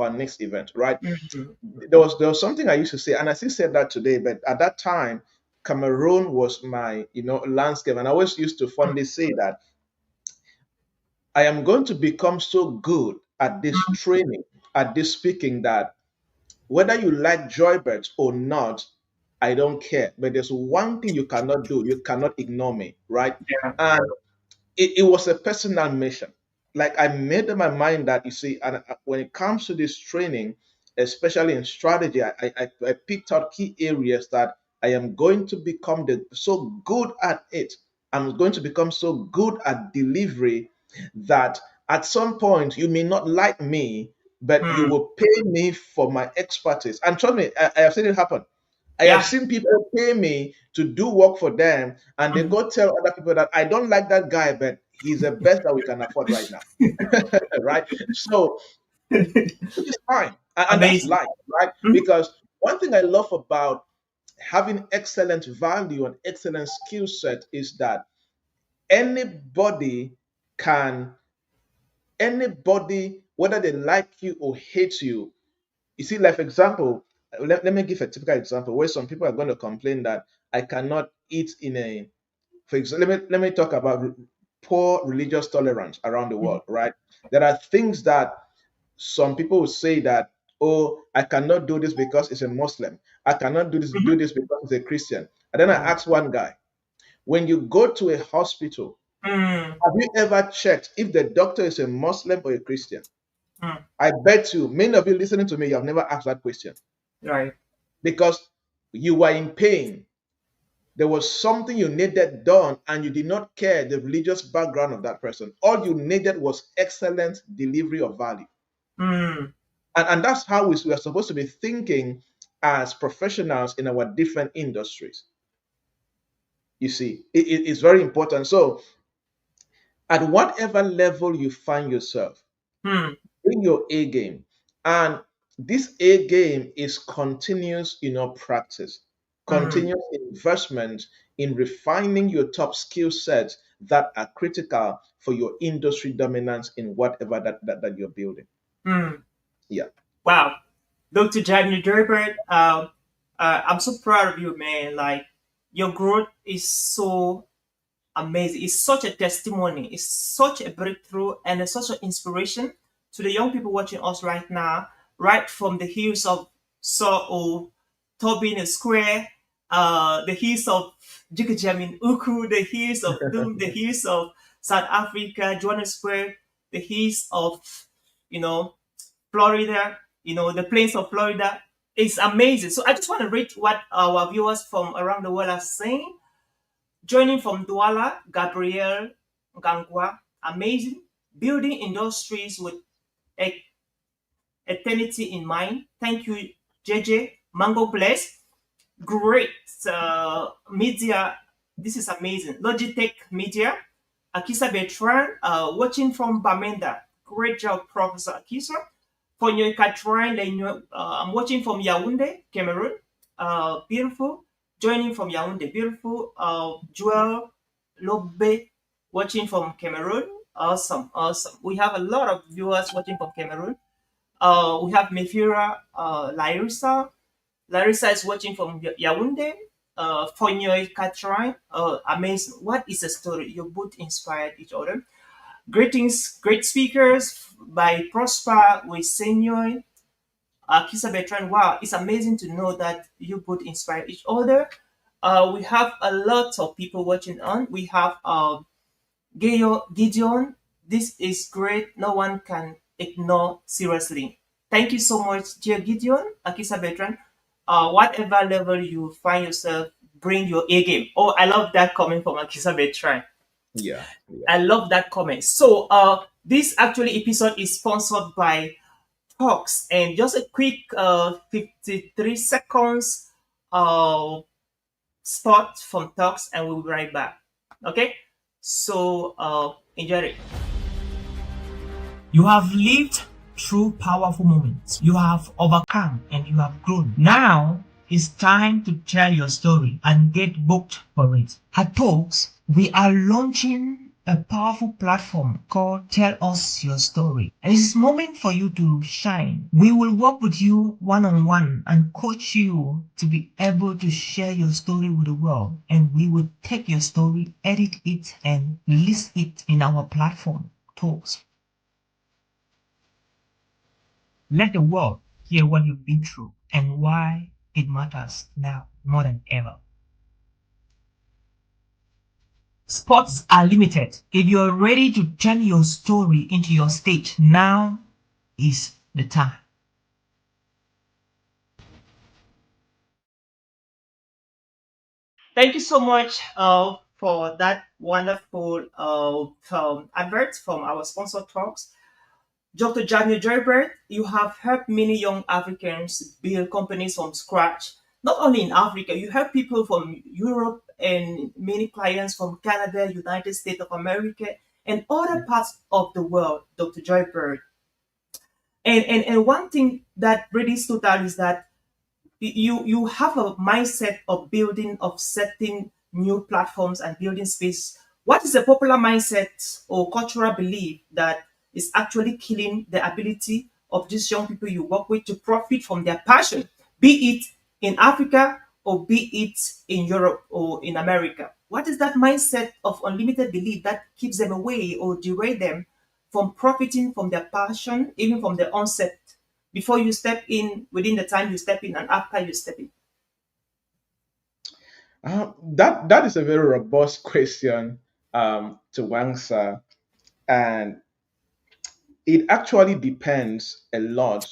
Speaker 3: her next event, right?
Speaker 2: Mhm.
Speaker 3: There was something I used to say, and I still said that today, but at that time, Cameroon was my, landscape, and I always used to fondly say that I am going to become so good at this training, at this speaking, that whether you like Joybert or not, I don't care. But there's one thing you cannot do. You cannot ignore me, right?
Speaker 2: Yeah.
Speaker 3: And it was a personal mission. Like I made up my mind that, you see, and when it comes to this training, especially in strategy, I picked out key areas that I am going to become so good at it. I'm going to become so good at delivery that at some point you may not like me, but you
Speaker 2: Mm,
Speaker 3: will pay me for my expertise. And trust me, I have seen it happen. I have
Speaker 2: yeah.
Speaker 3: seen people pay me to do work for them, and they
Speaker 2: Mhm.
Speaker 3: go tell other people that I don't like that guy, but he's the best that we can afford right now. Right? So, which is fine. And that's
Speaker 2: Amazing.
Speaker 3: life, right?
Speaker 2: Mhm.
Speaker 3: Because one thing I love about having excellent value and excellent skill set is that anybody can, anybody, whether they like you or hate you see, like for example, let me give a typical example where some people are going to complain that I cannot eat in a, for example, let me talk about poor religious tolerance around the world, right? There are things that some people will say that, oh, I cannot do this because it's a Muslim. I cannot do this because it's a Christian. And then I
Speaker 2: Mhm.
Speaker 3: asked one guy, when you go to a hospital,
Speaker 2: Mm,
Speaker 3: have you ever checked if the doctor is a Muslim or a Christian?
Speaker 2: mm,
Speaker 3: I bet you, many of you listening to me, you have never asked that question
Speaker 2: right.
Speaker 3: because you were in pain. There was something you needed done, and you did not care the religious background of that person. All you needed was excellent delivery of value.
Speaker 2: Mm,
Speaker 3: And that's how we are supposed to be thinking as professionals in our different industries. You see, it's very important. So, at whatever level you find yourself,
Speaker 2: mm,
Speaker 3: bring your A game. And this A game is continuous, practice,
Speaker 2: mm,
Speaker 3: continuous investment in refining your top skill sets that are critical for your industry dominance in whatever that you're building.
Speaker 2: mm.
Speaker 3: Yeah.
Speaker 2: Wow. Dr. Javnyuy Joybert, I'm so proud of you, man. Like, your growth is so amazing. It's such a testimony. It's such a breakthrough and it's such an inspiration to the young people watching us right now, right from the hills of Seoul, Tobin Square, the hills of Jigajamin Uku, the hills of Doom, the hills of South Africa, Johannesburg, the hills of, you know, Florida, the plains of Florida. It's amazing. So I just want to read what our viewers from around the world are saying. Joining from Douala, Gabriel Gangwa, amazing. Building industries with e- eternity in mind. Thank you, JJ. Mango Bless. Great media. This is amazing. Logitech Media. Akisa Bertrand, watching from Bamenda. Great job, Professor Akisa. Fonyo Katrin, I'm watching from Yaoundé, Cameroon. Beautiful. Joining from Yaoundé, beautiful. Joel Lobe, watching from Cameroon. Awesome, awesome. We have a lot of viewers watching from Cameroon. We have Mefira Larissa. Larissa is watching from Yaoundé. Fonyo Katrin, amazing. What is the story? You both inspired each other. Greetings, great speakers by Prosper with Senior. Kisa Bertrand, wow, it's amazing to know that you both inspire each other. We have a lot of people watching on. We have Gideon. This is great. No one can ignore seriously. Thank you so much, dear Gideon, Akisa Bertrand. Whatever level you find yourself, bring your A game. Oh, I love that comment from Akisa Bertrand.
Speaker 3: Yeah, yeah.
Speaker 2: I love that comment. So, this actually episode is sponsored by Talks, and just a quick 53 seconds uh, spot from Talks, and we'll be right back. Okay, so enjoy it. You have lived through powerful moments. You have overcome and you have grown. Now it's time to tell your story and get booked for it. At Talks, we are launching a powerful platform called Tell Us Your Story. And it's moment for you to shine. We will work with you one-on-one and coach you to be able to share your story with the world. And we will take your story, edit it, and list it in our platform, Talks. Let the world hear what you've been through and why it matters now more than ever. Spots are limited. If you're ready to turn your story into your stage, now is the time. Thank you so much for that wonderful advert from our sponsor Talks. Dr. Javnyuy Joybert, you have helped many young Africans build companies from scratch. Not only in Africa, you help people from Europe and many clients from Canada, United States of America, and other parts of the world, Dr. Joybert. And one thing that really stood out is that you have a mindset of building, of setting new platforms and building space. What is a popular mindset or cultural belief that is actually killing the ability of these young people you work with to profit from their passion, be it in Africa or be it in Europe or in America? What is that mindset of unlimited belief that keeps them away or derail them from profiting from their passion, even from the onset, before you step in, within the time you step in, and after you step in?
Speaker 3: That is a very robust question to answer, and it actually depends a lot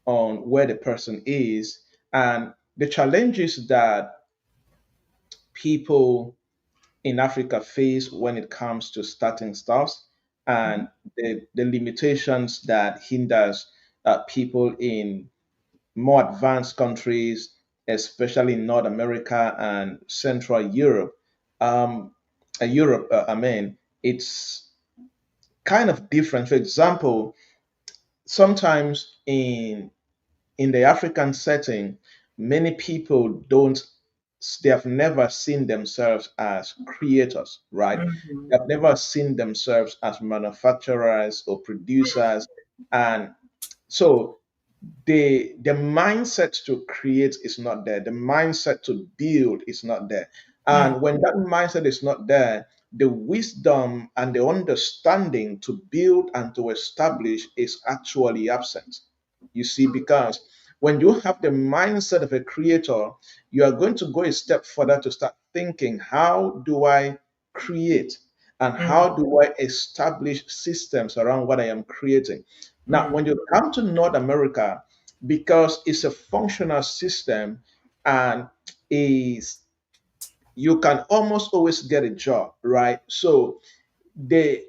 Speaker 3: on where the person is and the challenges that people in Africa face when it comes to starting stuffs and the limitations that hinders people in more advanced countries, especially in North America and Central Europe. Um, I mean, it's kind of different. For example, sometimes in the African setting, many people don't, they have never seen themselves as creators, right?
Speaker 2: Mhm.
Speaker 3: They have never seen themselves as manufacturers or producers. And so the mindset to create is not there. The mindset to build is not there.
Speaker 2: Mm.
Speaker 3: And when that mindset is not there, the wisdom and the understanding to build and to establish is actually absent. You see, because when you have the mindset of a creator, you are going to go a step further to start thinking, how do I create? And how
Speaker 2: mm,
Speaker 3: do I establish systems around what I am creating? Now,
Speaker 2: mm,
Speaker 3: when you come to North America, because it's a functional system and is you can almost always get a job, right? So the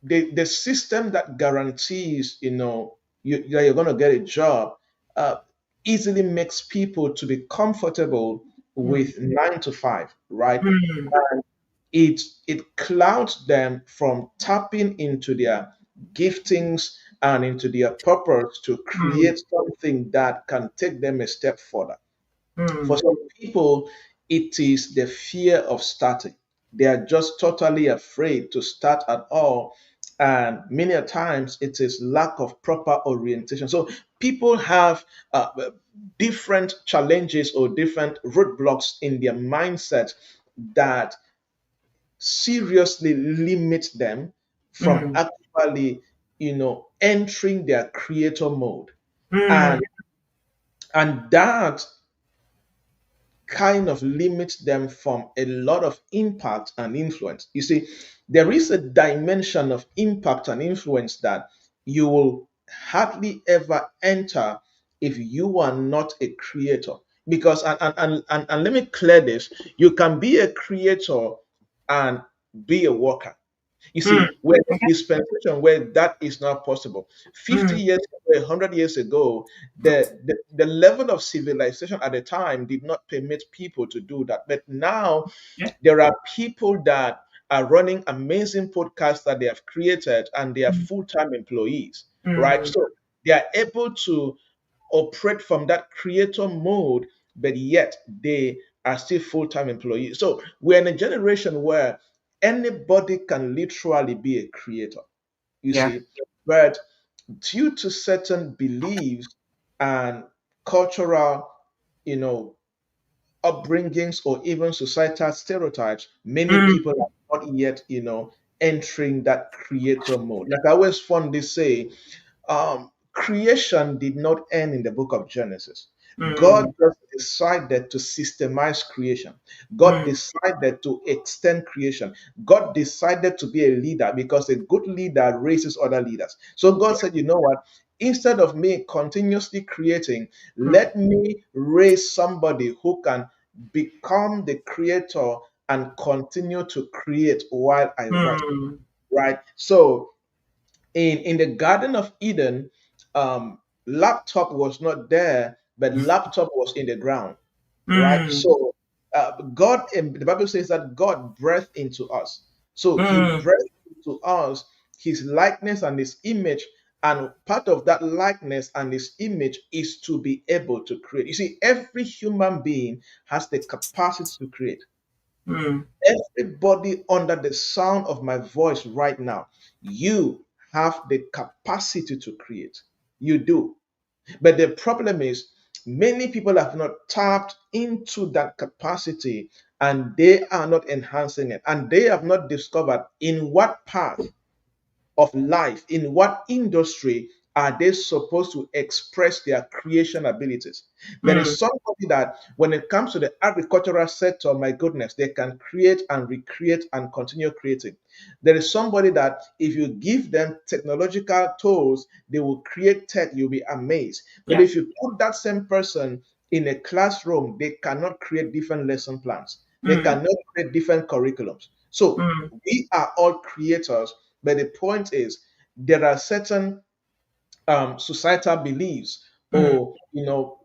Speaker 3: the system that guarantees that you're going to get a job uh, easily makes people to be comfortable
Speaker 2: mm,
Speaker 3: with 9 to 5, right?
Speaker 2: mm,
Speaker 3: It clouds them from tapping into their giftings and into their purpose to
Speaker 2: mm,
Speaker 3: create something that can take them a step further. For
Speaker 2: mm.
Speaker 3: some people, it is the fear of starting. They are just totally afraid to start at all. And many a times it is lack of proper orientation. So people have different challenges or different roadblocks in their mindset that seriously limit them from
Speaker 2: Mm,
Speaker 3: actually, entering their creator mode.
Speaker 2: mm,
Speaker 3: And that kind of limits them from a lot of impact and influence. You see, there is a dimension of impact and influence that you will hardly ever enter if you are not a creator. Because, and let me clear this, you can be a creator and be a worker. You
Speaker 2: mm.
Speaker 3: see, we're in a
Speaker 2: Okay.
Speaker 3: dispensation where that is not possible. 50
Speaker 2: Mm,
Speaker 3: years ago, 100 years ago, the level of civilization at the time did not permit people to do that. But now
Speaker 2: yeah.
Speaker 3: there are people that are running amazing podcasts that they have created and they are
Speaker 2: Mm,
Speaker 3: full-time employees, right?
Speaker 2: mm,
Speaker 3: So they are able to operate from that creator mode, but yet they are still full-time employees. So we're in a generation where anybody can literally be a creator, you
Speaker 2: yeah.
Speaker 3: see, but due to certain beliefs and cultural, you know, upbringings or even societal stereotypes, many
Speaker 2: Mm,
Speaker 3: people are not yet, entering that creator mode. Like I always fondly say, creation did not end in the book of Genesis. God
Speaker 2: mm,
Speaker 3: just decided to systemize creation. God
Speaker 2: mm,
Speaker 3: decided to extend creation. God decided to be a leader because a good leader raises other leaders. So God
Speaker 2: yeah.
Speaker 3: said, you know what? Instead of me continuously creating,
Speaker 2: Mm,
Speaker 3: let me raise somebody who can become the creator and continue to create while I rest.
Speaker 2: mm,
Speaker 3: Right? So in the Garden of Eden, laptop was not there, but laptop was in the ground, right?
Speaker 2: mm,
Speaker 3: So God, in the Bible says that God breathed into us. So He
Speaker 2: mm,
Speaker 3: breathed into us His likeness and His image, and part of that likeness and His image is to be able to create. You see, every human being has the capacity to create.
Speaker 2: mm,
Speaker 3: Everybody under the sound of my voice right now, you have the capacity to create. You do. But the problem is, many people have not tapped into that capacity and they are not enhancing it. And they have not discovered in what path of life, in what industry are they supposed to express their creation abilities? There
Speaker 2: mm,
Speaker 3: is somebody that, when it comes to the agricultural sector, my goodness, they can create and recreate and continue creating. There is somebody that, if you give them technological tools, they will create tech, you'll be amazed. But
Speaker 2: yeah.
Speaker 3: if you put that same person in a classroom, they cannot create different lesson plans, they
Speaker 2: Mm,
Speaker 3: cannot create different curriculums. So
Speaker 2: mm,
Speaker 3: we are all creators, but the point is, there are certain societal beliefs
Speaker 2: mm,
Speaker 3: or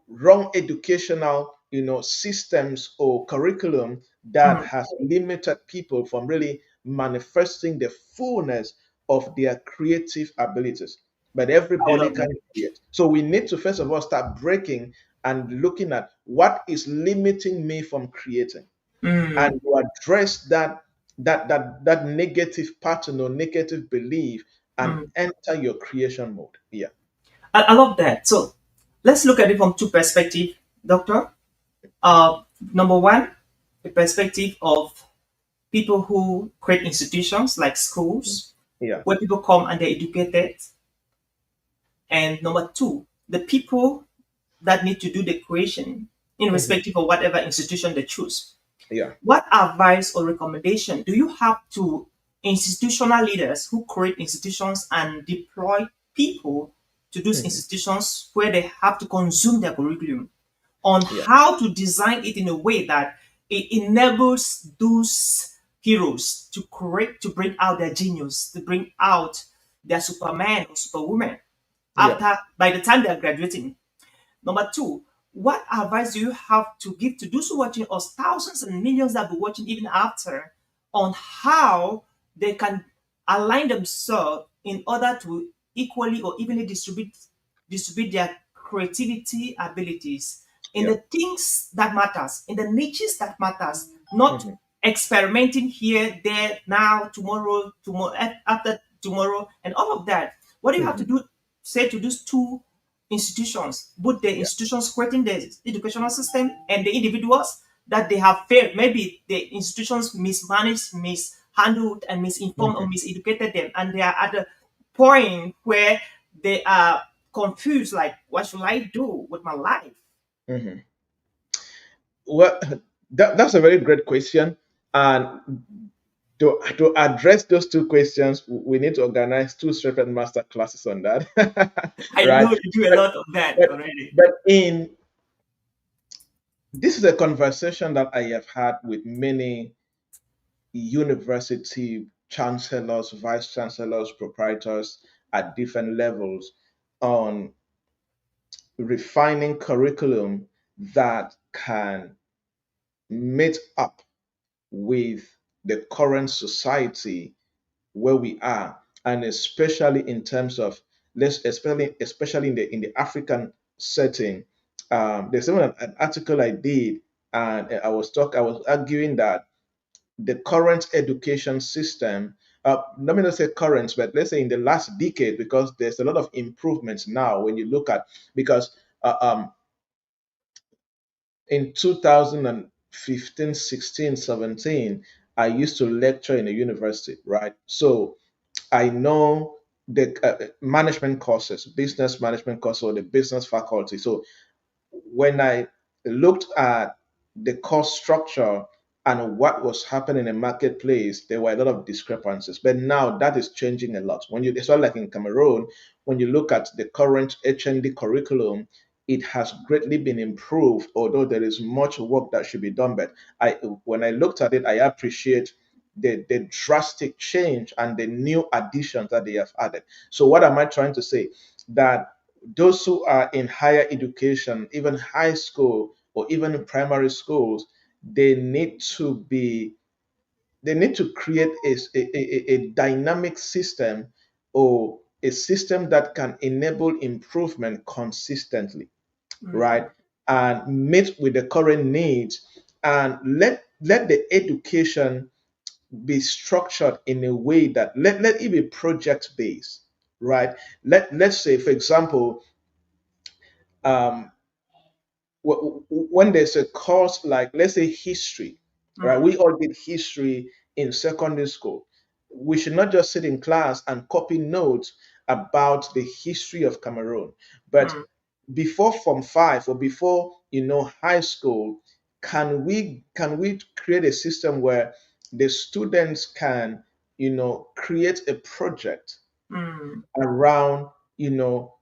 Speaker 3: wrong educational systems or curriculum that
Speaker 2: mm.
Speaker 3: has limited people from really manifesting the fullness of their creative abilities. But
Speaker 2: I
Speaker 3: everybody
Speaker 2: love
Speaker 3: can
Speaker 2: that.
Speaker 3: create. So we need to first of all start breaking and looking at what is limiting me from creating,
Speaker 2: Mm.
Speaker 3: and you address that negative pattern or negative belief and
Speaker 2: Mm.
Speaker 3: enter your creation mode. Yeah.
Speaker 2: I love that. So let's look at it from two perspectives, Doctor. Number one, the perspective of people who create institutions like schools
Speaker 3: Yeah.
Speaker 2: where people come and they're educated. And number two, the people that need to do the creation,
Speaker 3: Hmm.
Speaker 2: irrespective of whatever institution they choose.
Speaker 3: Yeah.
Speaker 2: What advice or recommendation do you have to institutional leaders who create institutions and deploy people to those
Speaker 3: Hmm.
Speaker 2: institutions where they have to consume their curriculum on
Speaker 3: Yeah.
Speaker 2: how to design it in a way that it enables those heroes to create, to bring out their genius, to bring out their superman or superwoman
Speaker 3: Yeah.
Speaker 2: after by the time they're graduating. Number two, what advice do you have to give to those who are watching us, thousands and millions that will be watching even after, on how they can align themselves in order to equally or evenly distribute their creativity abilities in
Speaker 3: Yeah.
Speaker 2: the things that matters, in the niches that matters, not
Speaker 3: Hmm.
Speaker 2: experimenting here, there, now, tomorrow, after tomorrow, and all of that. What do you have to
Speaker 3: Hmm.
Speaker 2: do? Say to those two institutions, both the
Speaker 3: Yeah.
Speaker 2: institutions creating the educational system and the individuals that they have failed. Maybe the institutions mismanaged, mishandled, and misinformed or
Speaker 3: Hmm.
Speaker 2: miseducated them, and they are at the point where they are confused, like, what should I do with my life?
Speaker 3: Hmm. Well, that's a very great question. And to address those two questions, we need to organize two separate master classes on that.
Speaker 2: I
Speaker 3: Right?
Speaker 2: know you do a
Speaker 3: But,
Speaker 2: lot of that
Speaker 3: but,
Speaker 2: already.
Speaker 3: but in this is a conversation that I have had with many university chancellors, vice chancellors, proprietors at different levels on refining curriculum that can meet up with the current society where we are, and especially in terms of let's especially in the African setting. There's even an article I did, and I was arguing that the current education system, let me not say current, but let's say in the last decade, because there's a lot of improvements now when you look at, because uh, um, in 2015, 16, 17, I used to lecture in a university, right? So I know the management courses, business management course, or the business faculty. So when I looked at the cost structure and what was happening in the marketplace, there were a lot of discrepancies. But now that is changing a lot. When you, it's not like in Cameroon, when you look at the current HND curriculum, it has greatly been improved, although there is much work that should be done. But when I looked at it, I appreciate the drastic change and the new additions that they have added. So what am I trying to say? That those who are in higher education, even high school or even primary schools, they need to be they need to create a dynamic system, or a system that can enable improvement consistently,
Speaker 2: Mm,
Speaker 3: right? And meet with the current needs, and let the education be structured in a way that let it be project based, right? Let's say, for example, um, when there's a course like, let's say, history, right?
Speaker 2: mm,
Speaker 3: We all did history in secondary school. We should not just sit in class and copy notes about the history of Cameroon, but
Speaker 2: mm,
Speaker 3: before Form 5 or before high school, can we create a system where the students can create a project
Speaker 2: mm,
Speaker 3: around you know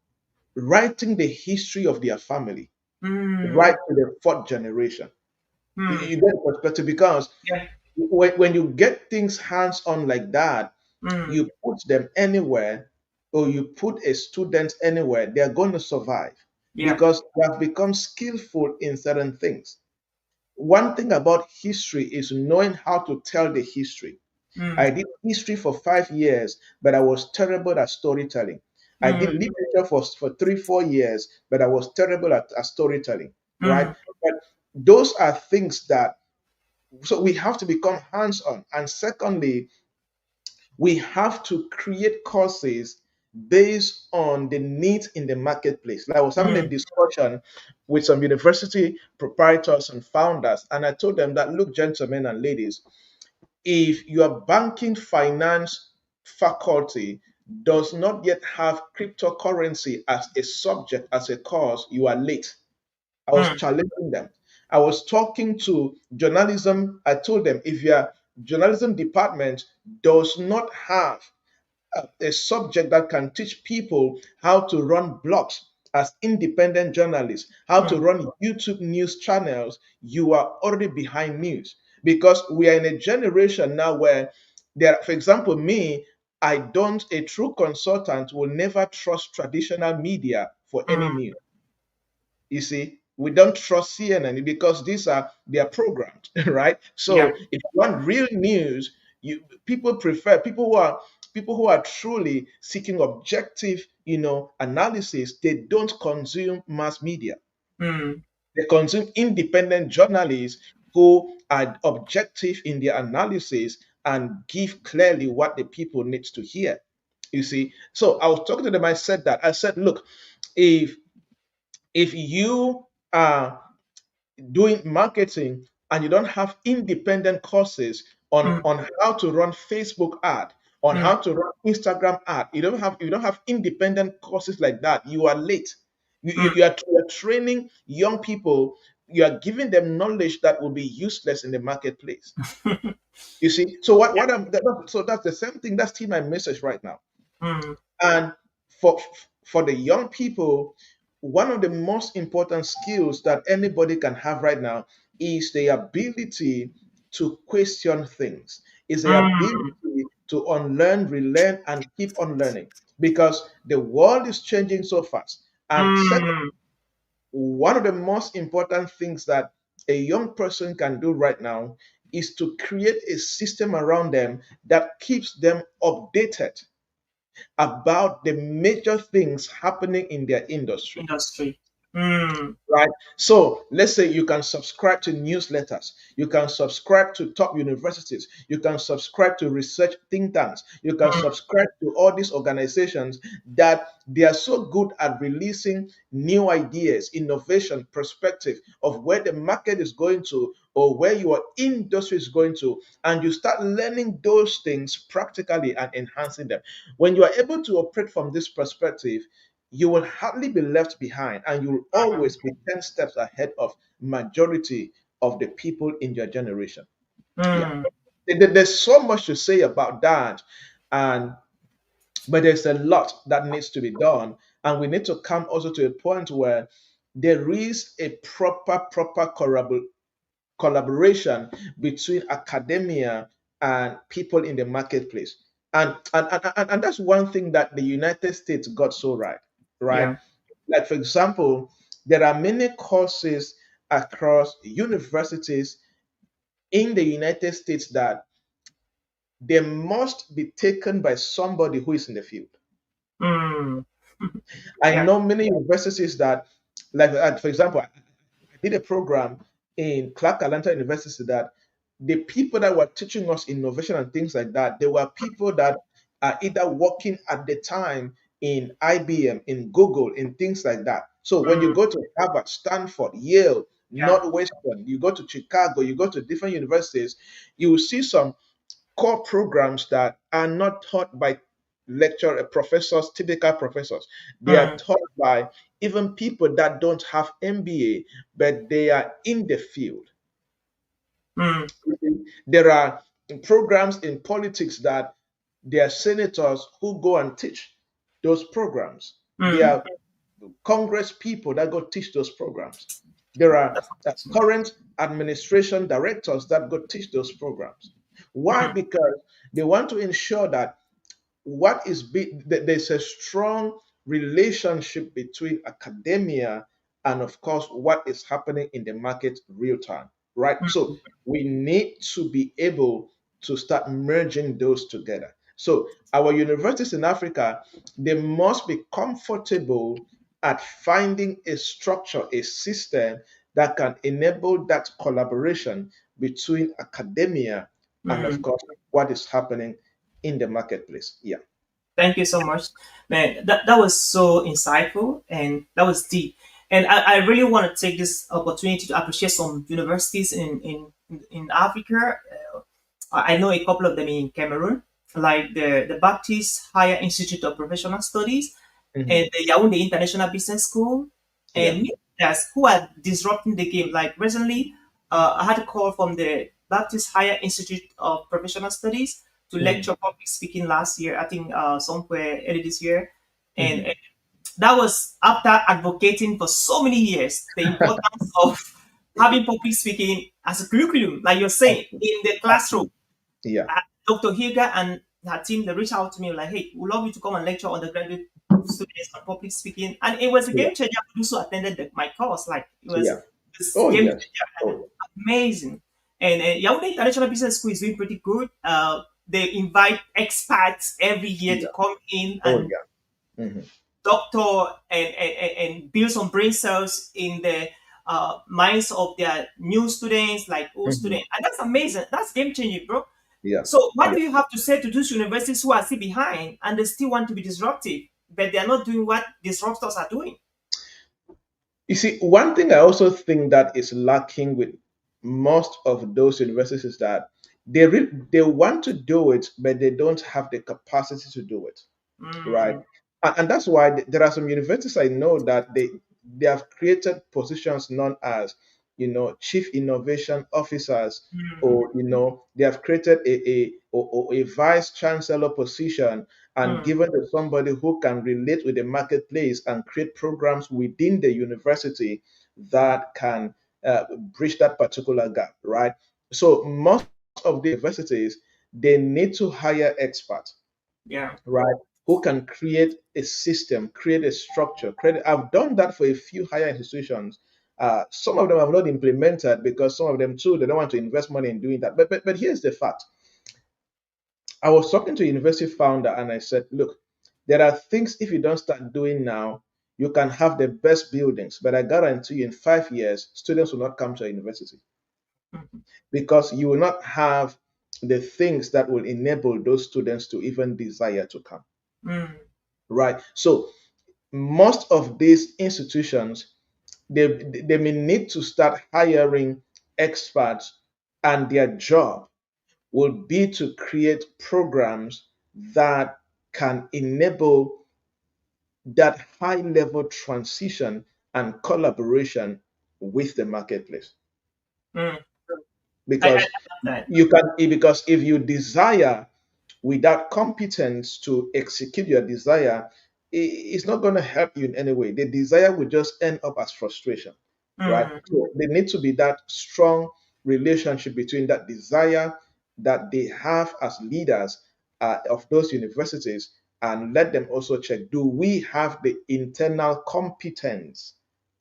Speaker 3: writing the history of their family right
Speaker 2: mm,
Speaker 3: to the fourth generation. You
Speaker 2: mm.
Speaker 3: get the perspective, because
Speaker 2: Yeah.
Speaker 3: when you get things hands on like that,
Speaker 2: Mm,
Speaker 3: you put them anywhere, or you put a student anywhere, they're going to survive
Speaker 2: yeah.
Speaker 3: because they have become skillful in certain things. One thing about history is knowing how to tell the history. I
Speaker 2: Mm,
Speaker 3: did history for 5 years, but I was terrible at storytelling. I did
Speaker 2: mm,
Speaker 3: literature for 3, 4 years, but I was terrible at storytelling, right?
Speaker 2: mm,
Speaker 3: But those are things that, so we have to become hands on. And secondly, we have to create courses based on the needs in the marketplace. Like, I was having a
Speaker 2: mm,
Speaker 3: discussion with some university proprietors and founders, and I told them that, look, gentlemen and ladies, if your banking finance faculty does not yet have cryptocurrency as a subject, as a course, you are late. I was
Speaker 2: mm,
Speaker 3: challenging them. I was talking to journalism. I told them, if your journalism department does not have a subject that can teach people how to run blogs as independent journalists, how to
Speaker 2: mm,
Speaker 3: run YouTube news channels, you are already behind news. Because we are in a generation now where there, for example, me, I don't, a true consultant will never trust traditional media for any
Speaker 2: mm.
Speaker 3: news. You see, we don't trust CNN because these are they are programmed, right?
Speaker 2: Yeah.
Speaker 3: So if you want real news, you people prefer people who are truly seeking objective, analysis. They don't consume mass media.
Speaker 2: Mm,
Speaker 3: They consume independent journalists who are objective in their analysis and give clearly what the people need to hear. You see, so I was talking to them. I said, look, if you are doing marketing and you don't have independent courses
Speaker 2: mm,
Speaker 3: on how to run Facebook ad, on
Speaker 2: mm,
Speaker 3: how to run Instagram ad, you don't have independent courses like that, you are late. You are training young people, you are giving them knowledge that will be useless in the marketplace.
Speaker 2: mm.
Speaker 3: You see, so so that's the same thing. That's still my message right now.
Speaker 2: Mm,
Speaker 3: And for for the young people, one of the most important skills that anybody can have right now is the ability to question things, is the ability
Speaker 2: mm,
Speaker 3: to unlearn, relearn, and keep on learning. Because the world is changing so fast. And
Speaker 2: mm,
Speaker 3: one of the most important things that a young person can do right now is to create a system around them that keeps them updated about the major things happening in their industry.
Speaker 2: industry. Mm,
Speaker 3: Right. So let's say you can subscribe to newsletters, you can subscribe to top universities, you can subscribe to research think tanks, you can
Speaker 2: mm,
Speaker 3: subscribe to all these organizations that they are so good at releasing new ideas, innovation, perspective of where the market is going to or where your industry is going to, and you start learning those things practically and enhancing them. When you are able to operate from this perspective, you will hardly be left behind and you will always be 10 steps ahead of majority of the people in your generation. Yeah.
Speaker 2: mm,
Speaker 3: There's so much to say about that, and but there's a lot that needs to be done, and we need to come also to a point where there is a proper collaboration between academia and people in the marketplace. And that's one thing that the United States got so right, right?
Speaker 2: yeah.
Speaker 3: Like, for example, there are many courses across universities in the United States that they must be taken by somebody who is in the field.
Speaker 2: Mm,
Speaker 3: I
Speaker 2: yeah.
Speaker 3: know many universities that, like, for example, I did a program in Clark Atlanta University that the people that were teaching us innovation and things like that, they were people that are either working at the time in IBM, in Google, in things like that. So when you
Speaker 2: Mm,
Speaker 3: go to Harvard, Stanford, Yale,
Speaker 2: yeah.
Speaker 3: Northwestern, you go to Chicago, you go to different universities, you will see some core programs that are not taught by professors, typical professors. They are
Speaker 2: Mm,
Speaker 3: taught by even people that don't have MBA, but they are in the field.
Speaker 2: mm,
Speaker 3: There are programs in politics that there are senators who go and teach those programs. There
Speaker 2: mm.
Speaker 3: are Congress people that go teach those programs. There are
Speaker 2: That's fantastic.
Speaker 3: current administration directors that go teach those programs. Why?
Speaker 2: Mm,
Speaker 3: Because they want to ensure that there's a strong relationship between academia and of course what is happening in the market real time, right? So
Speaker 2: mm,
Speaker 3: we need to be able to start merging those together. So our universities in Africa, they must be comfortable at finding a structure, a system that can enable that collaboration between academia and of
Speaker 2: mm.
Speaker 3: course what is happening in the marketplace. Yeah.
Speaker 2: Thank you so much, man. That was so insightful and that was deep. And I really want to take this opportunity to appreciate some universities in Africa. I know a couple of them in Cameroon, like the Baptist Higher Institute of Professional Studies
Speaker 3: Hmm.
Speaker 2: and the Yaoundé International Business School,
Speaker 3: Yeah.
Speaker 2: and many others who are disrupting the game. Like recently, I had a call from the Baptist Higher Institute of Professional Studies to
Speaker 3: Hmm.
Speaker 2: lecture public speaking last year, I think somewhere early this year. And
Speaker 3: Hmm.
Speaker 2: that was after advocating for so many years the importance of having public speaking as a curriculum, like you're saying,
Speaker 3: Absolutely.
Speaker 2: in the classroom.
Speaker 3: Absolutely. Yeah.
Speaker 2: Dr. Hilga and her team, they reached out to me like, hey, we'd love you to come and lecture undergraduate students on public speaking. And it was a
Speaker 3: Yeah.
Speaker 2: game changer who also attended my course. Like, it was
Speaker 3: Yeah.
Speaker 2: this
Speaker 3: Oh
Speaker 2: game
Speaker 3: yes.
Speaker 2: changer and
Speaker 3: Oh
Speaker 2: amazing. And Yaoundé International Business School is doing pretty good. They invite experts every year to
Speaker 3: yeah.
Speaker 2: come in
Speaker 3: Oh
Speaker 2: and
Speaker 3: yeah. Hmm.
Speaker 2: doctor and build some brain cells in the minds of their new students, like old
Speaker 3: Hmm.
Speaker 2: students. And that's amazing. That's game changing, bro.
Speaker 3: Yeah.
Speaker 2: So, what
Speaker 3: Yeah.
Speaker 2: do you have to say to those universities who are still behind and they still want to be disruptive, but they are not doing what disruptors are doing?
Speaker 3: You see, one thing I also think that is lacking with most of those universities is that they want to do it, but they don't have the capacity to do it, right?
Speaker 2: Mm,
Speaker 3: And that's why there are some universities I know that they have created positions known as, chief innovation officers,
Speaker 2: mm,
Speaker 3: or they have created a vice chancellor position and
Speaker 2: mm,
Speaker 3: given to somebody who can relate with the marketplace and create programs within the university that can bridge that particular gap, right? So most of the universities, they need to hire experts,
Speaker 2: yeah.
Speaker 3: right? Who can create a system, create a structure. Create. I've done that for a few higher institutions. Some of them have not implemented because some of them too they don't want to invest money in doing that. But here's the fact: I was talking to a university founder and I said, look, there are things if you don't start doing now, you can have the best buildings, but I guarantee you in 5 years, students will not come to a university
Speaker 2: Mm,
Speaker 3: because you will not have the things that will enable those students to even desire to come,
Speaker 2: mm,
Speaker 3: right? So most of these institutions, they may need to start hiring experts, and their job will be to create programs that can enable that high level transition and collaboration with the marketplace.
Speaker 2: mm. I
Speaker 3: Because
Speaker 2: love that.
Speaker 3: because if you desire without competence to execute your desire, it's not going to help you in any way. The desire will just end up as frustration, right?
Speaker 2: Mm,
Speaker 3: So there needs to be that strong relationship between that desire that they have as leaders of those universities, and let them also check, do we have the internal competence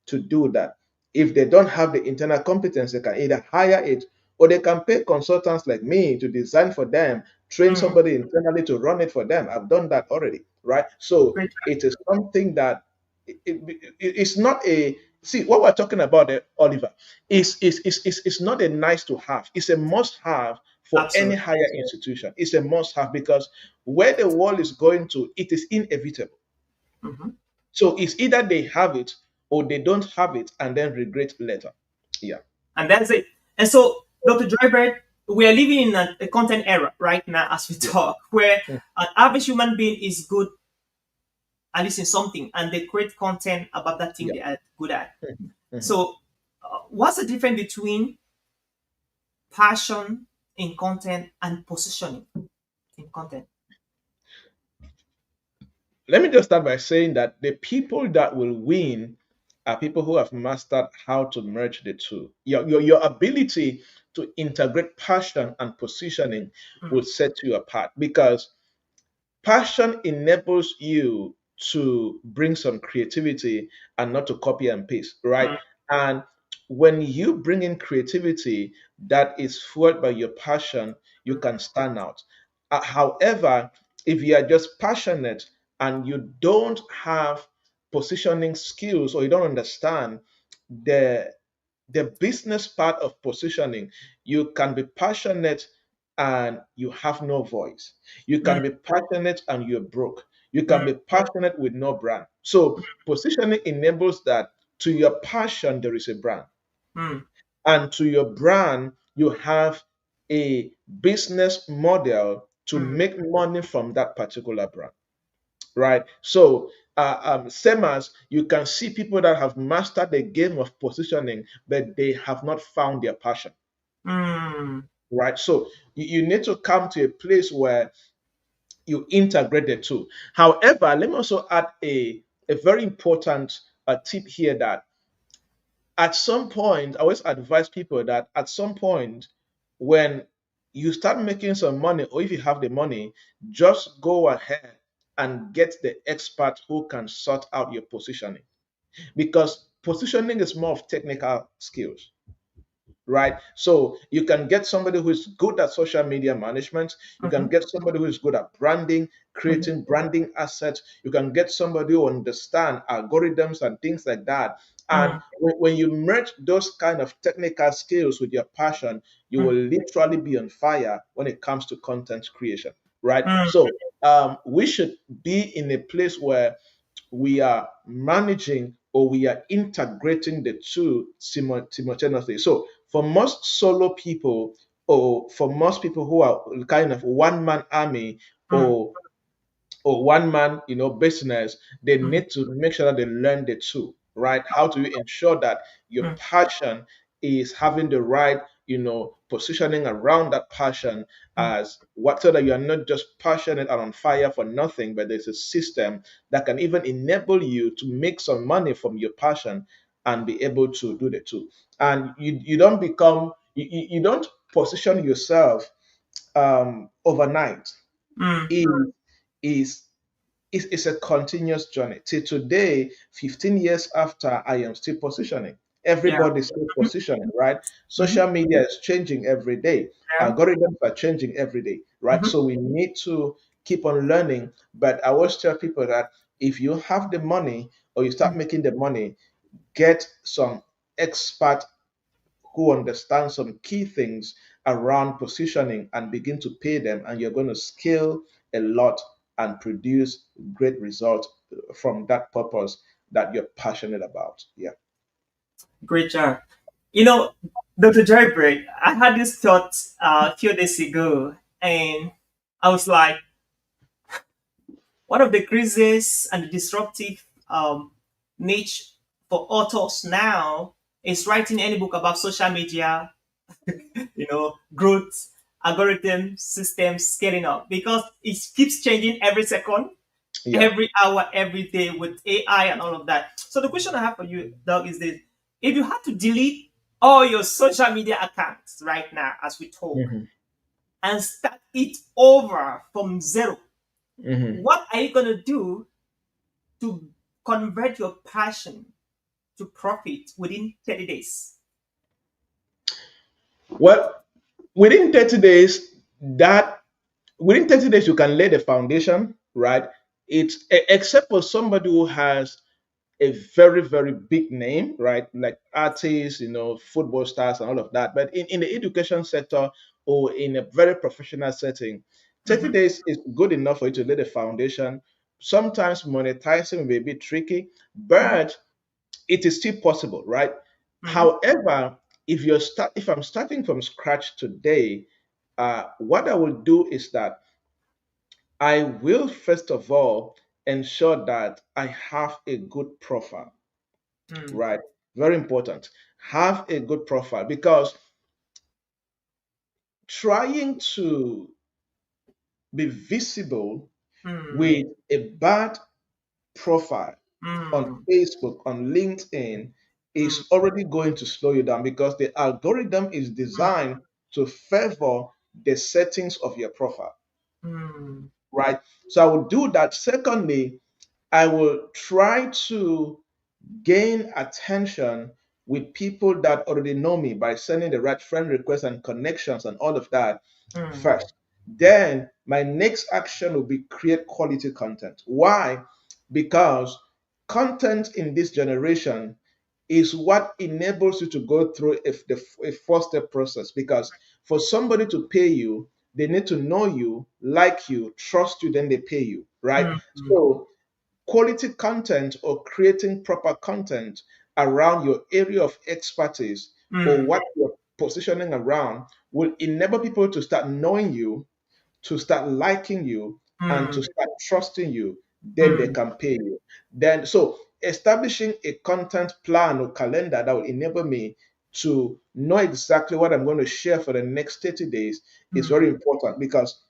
Speaker 3: to do that? If they don't have the internal competence, they can either hire it or they can pay consultants like me to design for them, train
Speaker 2: mm.
Speaker 3: somebody internally to run it for them. I've done that already, right? So
Speaker 2: Great.
Speaker 3: it is something that it's not a see what we're talking about, Oliver, is not a nice to have. It's a must have for any
Speaker 2: Absolutely.
Speaker 3: higher institution. It's a must have because where the world is going to, it is inevitable.
Speaker 2: Mhm.
Speaker 3: So it's either they have it or they don't have it and then regret later. Yeah.
Speaker 2: And that's it. And so, Dr. Joybert, we are living in a content era right now as we
Speaker 3: Yeah.
Speaker 2: talk, where
Speaker 3: Mm.
Speaker 2: an average human being is good at least in something, and they create content about that thing
Speaker 3: Yeah.
Speaker 2: they are good at.
Speaker 3: Mhm. Mhm.
Speaker 2: So, what's the difference between passion in content and positioning in content?
Speaker 3: Let me just start by saying that the people that will win are people who have mastered how to merge the two. Your ability to integrate passion and positioning will
Speaker 2: Mm,
Speaker 3: set you apart because passion enables you to bring some creativity and not to copy and paste, right?
Speaker 2: mm,
Speaker 3: And when you bring in creativity that is fueled by your passion, you can stand out. However, if you are just passionate and you don't have positioning skills or you don't understand the the business part of positioning, you can be passionate and you have no voice. You
Speaker 2: mm,
Speaker 3: can be passionate and you're broke. You can
Speaker 2: mm,
Speaker 3: be passionate with no brand. So positioning enables that to your passion there is a brand,
Speaker 2: mm,
Speaker 3: and to your brand you have a business model to
Speaker 2: mm,
Speaker 3: make money from that particular brand, right? So, same as you can see people that have mastered the game of positioning, but they have not found their passion,
Speaker 2: mm,
Speaker 3: right? So, you need to come to a place where you integrate the two. However, let me also add a very important tip here that at some point, I always advise people that at some point, when you start making some money, or if you have the money, just go ahead and get the expert who can sort out your positioning. Because positioning is more of technical skills, right? So you can get somebody who is good at social media management. You can
Speaker 2: mhm,
Speaker 3: get somebody who is good at branding,
Speaker 2: mhm,
Speaker 3: creating branding assets. You can get somebody who understands algorithms and things like that. And
Speaker 2: mm,
Speaker 3: when you merge those kind of technical skills with your passion, you will
Speaker 2: mm,
Speaker 3: literally be on fire when it comes to content creation, right?
Speaker 2: mm,
Speaker 3: So we should be in a place where we are managing or we are integrating the two simultaneously. So for most solo people, or for most people who are kind of one man army,
Speaker 2: mm,
Speaker 3: or one man, business, they
Speaker 2: mm,
Speaker 3: need to make sure that they learn the two, right? How do you ensure that your
Speaker 2: mm,
Speaker 3: passion is having the right, positioning around that passion,
Speaker 2: mm.
Speaker 3: as what, so that you are not just passionate and on fire for nothing, but there's a system that can even enable you to make some money from your passion and be able to do the two. And you don't become, you don't position yourself overnight.
Speaker 2: Mm,
Speaker 3: It is it's a continuous journey. Till today, 15 years after, I am still positioning.
Speaker 2: yeah.
Speaker 3: Everybody's still
Speaker 2: Mhm,
Speaker 3: positioning, right?
Speaker 2: mhm,
Speaker 3: Social media is changing every day.
Speaker 2: yeah.
Speaker 3: Algorithms are changing every day, right?
Speaker 2: Mhm,
Speaker 3: So we need to keep on learning. But I always tell people that if you have the money, or you start
Speaker 2: mm.
Speaker 3: making the money, get some expert who understand some key things around positioning and begin to pay them, and you're going to scale a lot and produce great results from that purpose that you're passionate about. Yeah.
Speaker 2: Great job. You know, Dr. Joybert, I had this thought a few days ago, and I was like, one of the craziest and disruptive niche for authors now is writing any book about social media, growth, algorithm, systems, scaling up, because it keeps changing every second,
Speaker 3: Yeah.
Speaker 2: every hour, every day with AI and all of that. So the question I have for you, Doug, is this: if you had to delete all your social media accounts right now as we talk
Speaker 3: Mhm.
Speaker 2: and start it over from zero,
Speaker 3: Mhm.
Speaker 2: what are you gonna do to convert your passion to profit within 30 days?
Speaker 3: Well, within 30 days, that within 30 days you can lay the foundation, right? Except for somebody who has a very, very big name, right? Like artists, football stars and all of that. But in the education sector, or in a very professional setting, 30
Speaker 2: Mhm,
Speaker 3: days is good enough for you to lay the foundation. Sometimes monetizing will be a bit tricky,
Speaker 2: mhm,
Speaker 3: but it is still possible, right?
Speaker 2: mhm,
Speaker 3: However, if I'm starting from scratch today, what I will do is that I will first of all ensure that I have a good profile,
Speaker 2: mm,
Speaker 3: right? Very important. Have a good profile, because trying to be visible
Speaker 2: mm,
Speaker 3: with a bad profile on
Speaker 2: mm,
Speaker 3: Facebook, on LinkedIn,
Speaker 2: mm,
Speaker 3: is already going to slow you down, because the algorithm is designed to favor the settings of your profile,
Speaker 2: mm,
Speaker 3: right? So I will do that. Secondly, I will try to gain attention with people that already know me by sending the right friend requests and connections and all of that
Speaker 2: mm,
Speaker 3: first. Then my next action will be create quality content. Why? Because content in this generation is what enables you to go through a four-step process. Because for somebody to pay you, they need to know you, like you, trust you, then they pay you, right?
Speaker 2: mm, mm,
Speaker 3: So quality content, or creating proper content around your area of expertise, or
Speaker 2: mm,
Speaker 3: what you're positioning around, will enable people to start knowing you, to start liking you, and to
Speaker 2: mm,
Speaker 3: start trusting you. Then they
Speaker 2: mm,
Speaker 3: can pay you. Then, so establishing a content plan or calendar that will enable me to know exactly what I'm going to share for the next 30 days is
Speaker 2: mm.
Speaker 3: very important, because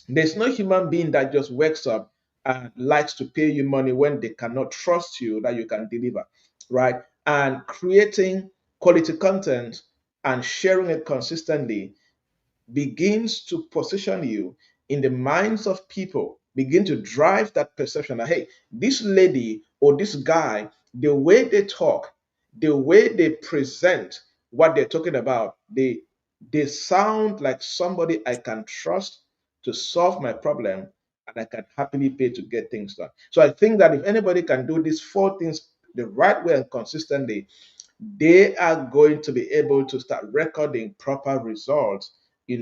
Speaker 3: there's no human being that just wakes up and likes to pay you money when they cannot trust you that you can deliver, right? And creating quality content and sharing it consistently begins to position you in the minds of people, begin to drive that perception that, hey, this lady or this guy, the way they talk, the way they present what they're talking about, they sound like somebody I can trust to solve my problem, and I can happily pay to get things done. So I think that if anybody can do these four things the right way and consistently, they are going to be able to start recording proper results, in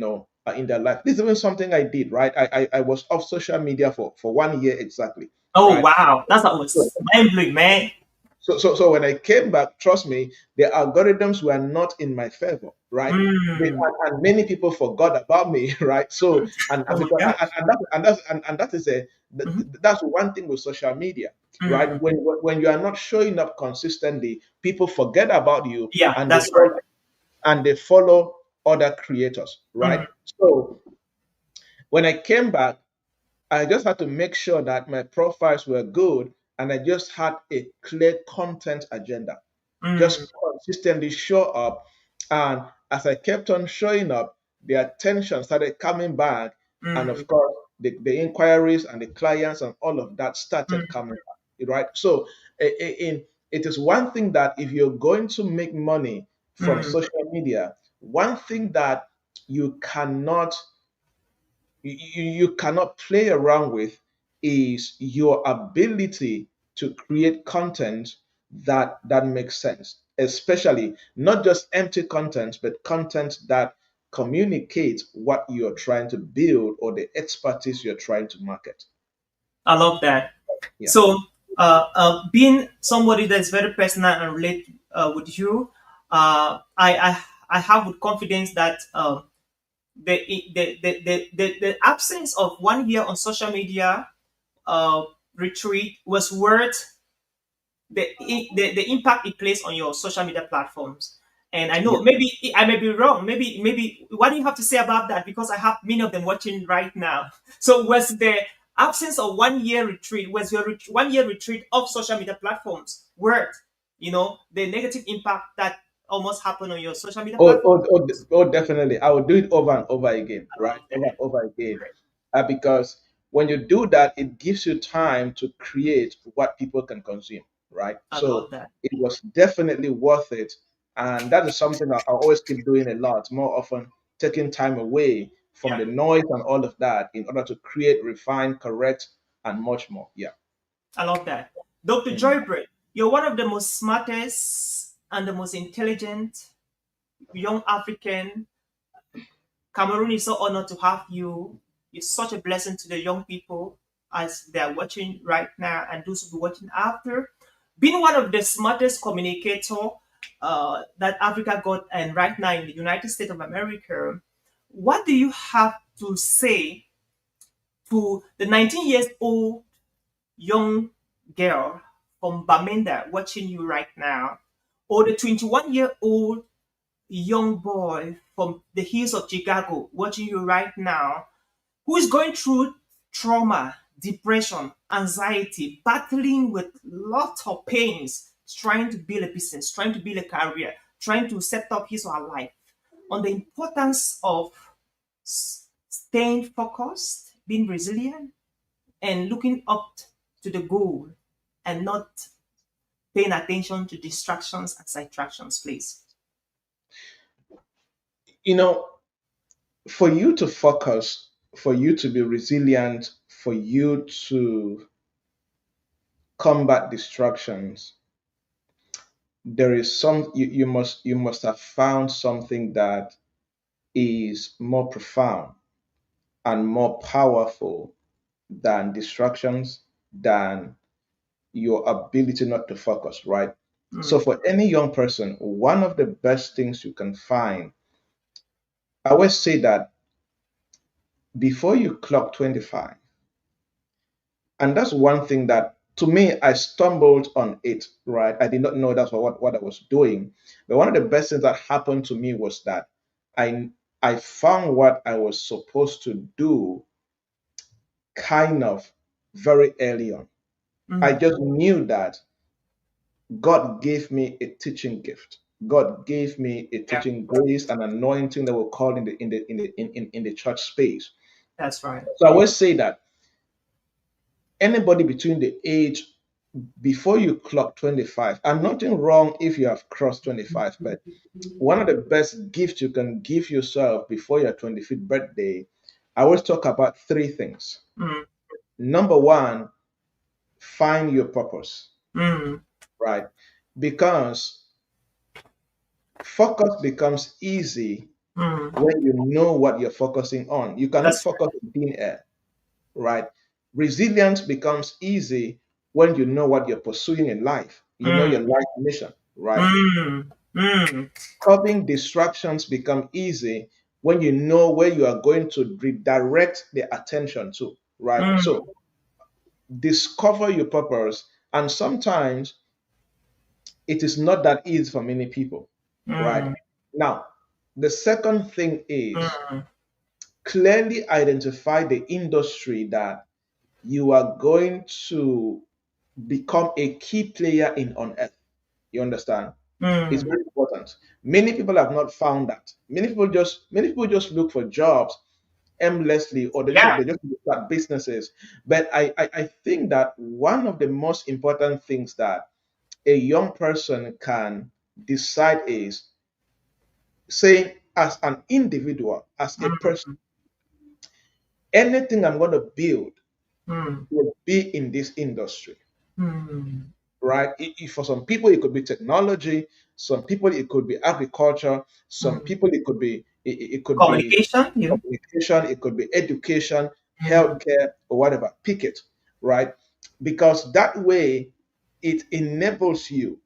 Speaker 3: their life. This is even something I did, right? I was off social media for 1 year exactly,
Speaker 2: Oh
Speaker 3: right?
Speaker 2: wow, that's what
Speaker 3: So,
Speaker 2: was mind blowing, man.
Speaker 3: so when I came back, trust me, the algorithms were not in my favor, right?
Speaker 2: Mm.
Speaker 3: And many people forgot about me, right? So,
Speaker 2: Oh my
Speaker 3: because
Speaker 2: gosh.
Speaker 3: and that is
Speaker 2: Mhm.
Speaker 3: that's one thing with social media, right?
Speaker 2: Mm.
Speaker 3: When you are not showing up consistently, people forget about you,
Speaker 2: Yeah,
Speaker 3: and
Speaker 2: that's right.
Speaker 3: they follow other creators, right?
Speaker 2: Mm.
Speaker 3: So when I came back, I just had to make sure that my profiles were good, and I just had a clear content agenda.
Speaker 2: Mm.
Speaker 3: Just consistently show up. And as I kept on showing up, the attention started coming back. And
Speaker 2: Mm.
Speaker 3: of course, the inquiries and the clients and all of that started
Speaker 2: Mm.
Speaker 3: coming back, right? So it is one thing that if you're going to make money from
Speaker 2: Mm.
Speaker 3: social media, one thing that you cannot you cannot play around with is your ability to create content that makes sense, especially not just empty content, but content that communicates what you're trying to build or the expertise you're trying to market.
Speaker 2: I love that.
Speaker 3: Yeah.
Speaker 2: So, being somebody that's very personal and relate with you, I have with confidence that the absence of 1 year on social media uh, retreat was worth the impact it plays on your social media platforms. And I
Speaker 3: Yeah.
Speaker 2: know maybe I may be wrong. Maybe what do you have to say about that? Because I have many of them watching right now. So was the absence of 1 year retreat, was your 1 year retreat of social media platforms worth, the negative impact that almost happened on your social media platforms?
Speaker 3: Definitely. I will do it over and over again,
Speaker 2: I
Speaker 3: right?
Speaker 2: love
Speaker 3: Over and
Speaker 2: that.
Speaker 3: over again.
Speaker 2: Great.
Speaker 3: Because when you do that, it gives you time to create what people can consume, right?
Speaker 2: I love
Speaker 3: So
Speaker 2: that.
Speaker 3: it was definitely worth it. And that is something I always keep doing a lot, more often, taking time away from
Speaker 2: Yeah,
Speaker 3: the noise and all of that in order to create, refine, correct, and much more. Yeah.
Speaker 2: I love that. Dr.
Speaker 3: Mhm.
Speaker 2: Joybert, you're one of the most smartest and the most intelligent young African. Cameroon is so honored to have you. You're such a blessing to the young people as they are watching right now and those who will be watching after. Being one of the smartest communicator that Africa got, and right now in the United States of America, what do you have to say to the 19 years old young girl from Bamenda watching you right now, or the 21-year-old young boy from the hills of Chicago watching you right now, who is going through trauma, depression, anxiety, battling with lots of pains, trying to build a business, trying to build a career, trying to set up his or her life, on the importance of staying focused, being resilient, and looking up to the goal and not paying attention to distractions and sidetractions, please.
Speaker 3: You know, for you to focus, for you to be resilient, for you to combat distractions, there is you must have found something that is more profound and more powerful than distractions, than your ability not to focus, right? So
Speaker 2: Mm,
Speaker 3: for any young person, one of the best things you can find I always say that before you clock 25, and that's one thing that to me I stumbled on it, right? I did not know that's what I was doing. But one of the best things that happened to me was that I I found what I was supposed to do kind of very early on. I
Speaker 2: Mm.
Speaker 3: just knew that God gave me a teaching gift. God gave me a
Speaker 2: Yeah,
Speaker 3: teaching grace and anointing that we're called in the church space.
Speaker 2: that's right.
Speaker 3: So I always say that anybody between the age before you clock 25, and nothing wrong if you have crossed 25, but one of the best gifts you can give yourself before your 25th birthday, I always talk about three things.
Speaker 2: Mm.
Speaker 3: Number one, find your purpose,
Speaker 2: Mm.
Speaker 3: right? Because focus becomes easy
Speaker 2: Mm.
Speaker 3: when you know what you're focusing on. You cannot
Speaker 2: That's
Speaker 3: focus on thin air, right? Resilience becomes easy when you know what you're pursuing in life. You know
Speaker 2: right.
Speaker 3: your life mission, right?
Speaker 2: Mm. Mm.
Speaker 3: Curbing distractions become easy when you know where you are going to redirect the attention to, right?
Speaker 2: Mm.
Speaker 3: So discover your purpose, and sometimes it is not that easy for many people, right?
Speaker 2: Mm.
Speaker 3: Now, the second thing is
Speaker 2: Mm.
Speaker 3: clearly identify the industry that you are going to become a key player in on earth. You understand? It's
Speaker 2: Mm.
Speaker 3: very important. Many people have not found that. Many people just look for jobs aimlessly, or
Speaker 2: Yeah.
Speaker 3: they just start businesses. But I think that one of the most important things that a young person can decide is saying, as an individual, as a person,
Speaker 2: Mm.
Speaker 3: anything I'm going to build
Speaker 2: Mm.
Speaker 3: will be in this industry,
Speaker 2: Mm.
Speaker 3: right? For some people, it could be technology. Some people, it could be agriculture. Some
Speaker 2: Mm.
Speaker 3: people, it could be
Speaker 2: Communication. You.
Speaker 3: communication. It could be education,
Speaker 2: Mm.
Speaker 3: healthcare, or whatever. Pick it, right? Because that way, it enables you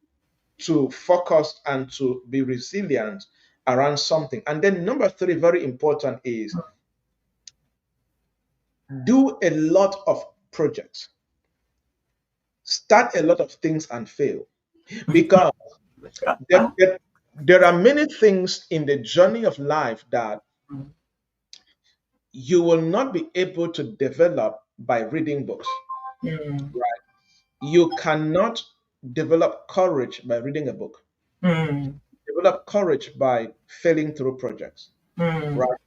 Speaker 3: to focus and to be resilient around something. And then number three, very important, is do a lot of projects, start a lot of things and fail. Because there, there, there are many things in the journey of life that
Speaker 2: Mm.
Speaker 3: you will not be able to develop by reading books.
Speaker 2: Mm.
Speaker 3: You cannot develop courage by reading a book.
Speaker 2: Mm.
Speaker 3: Develop courage by failing through projects.
Speaker 2: Mm.
Speaker 3: Right?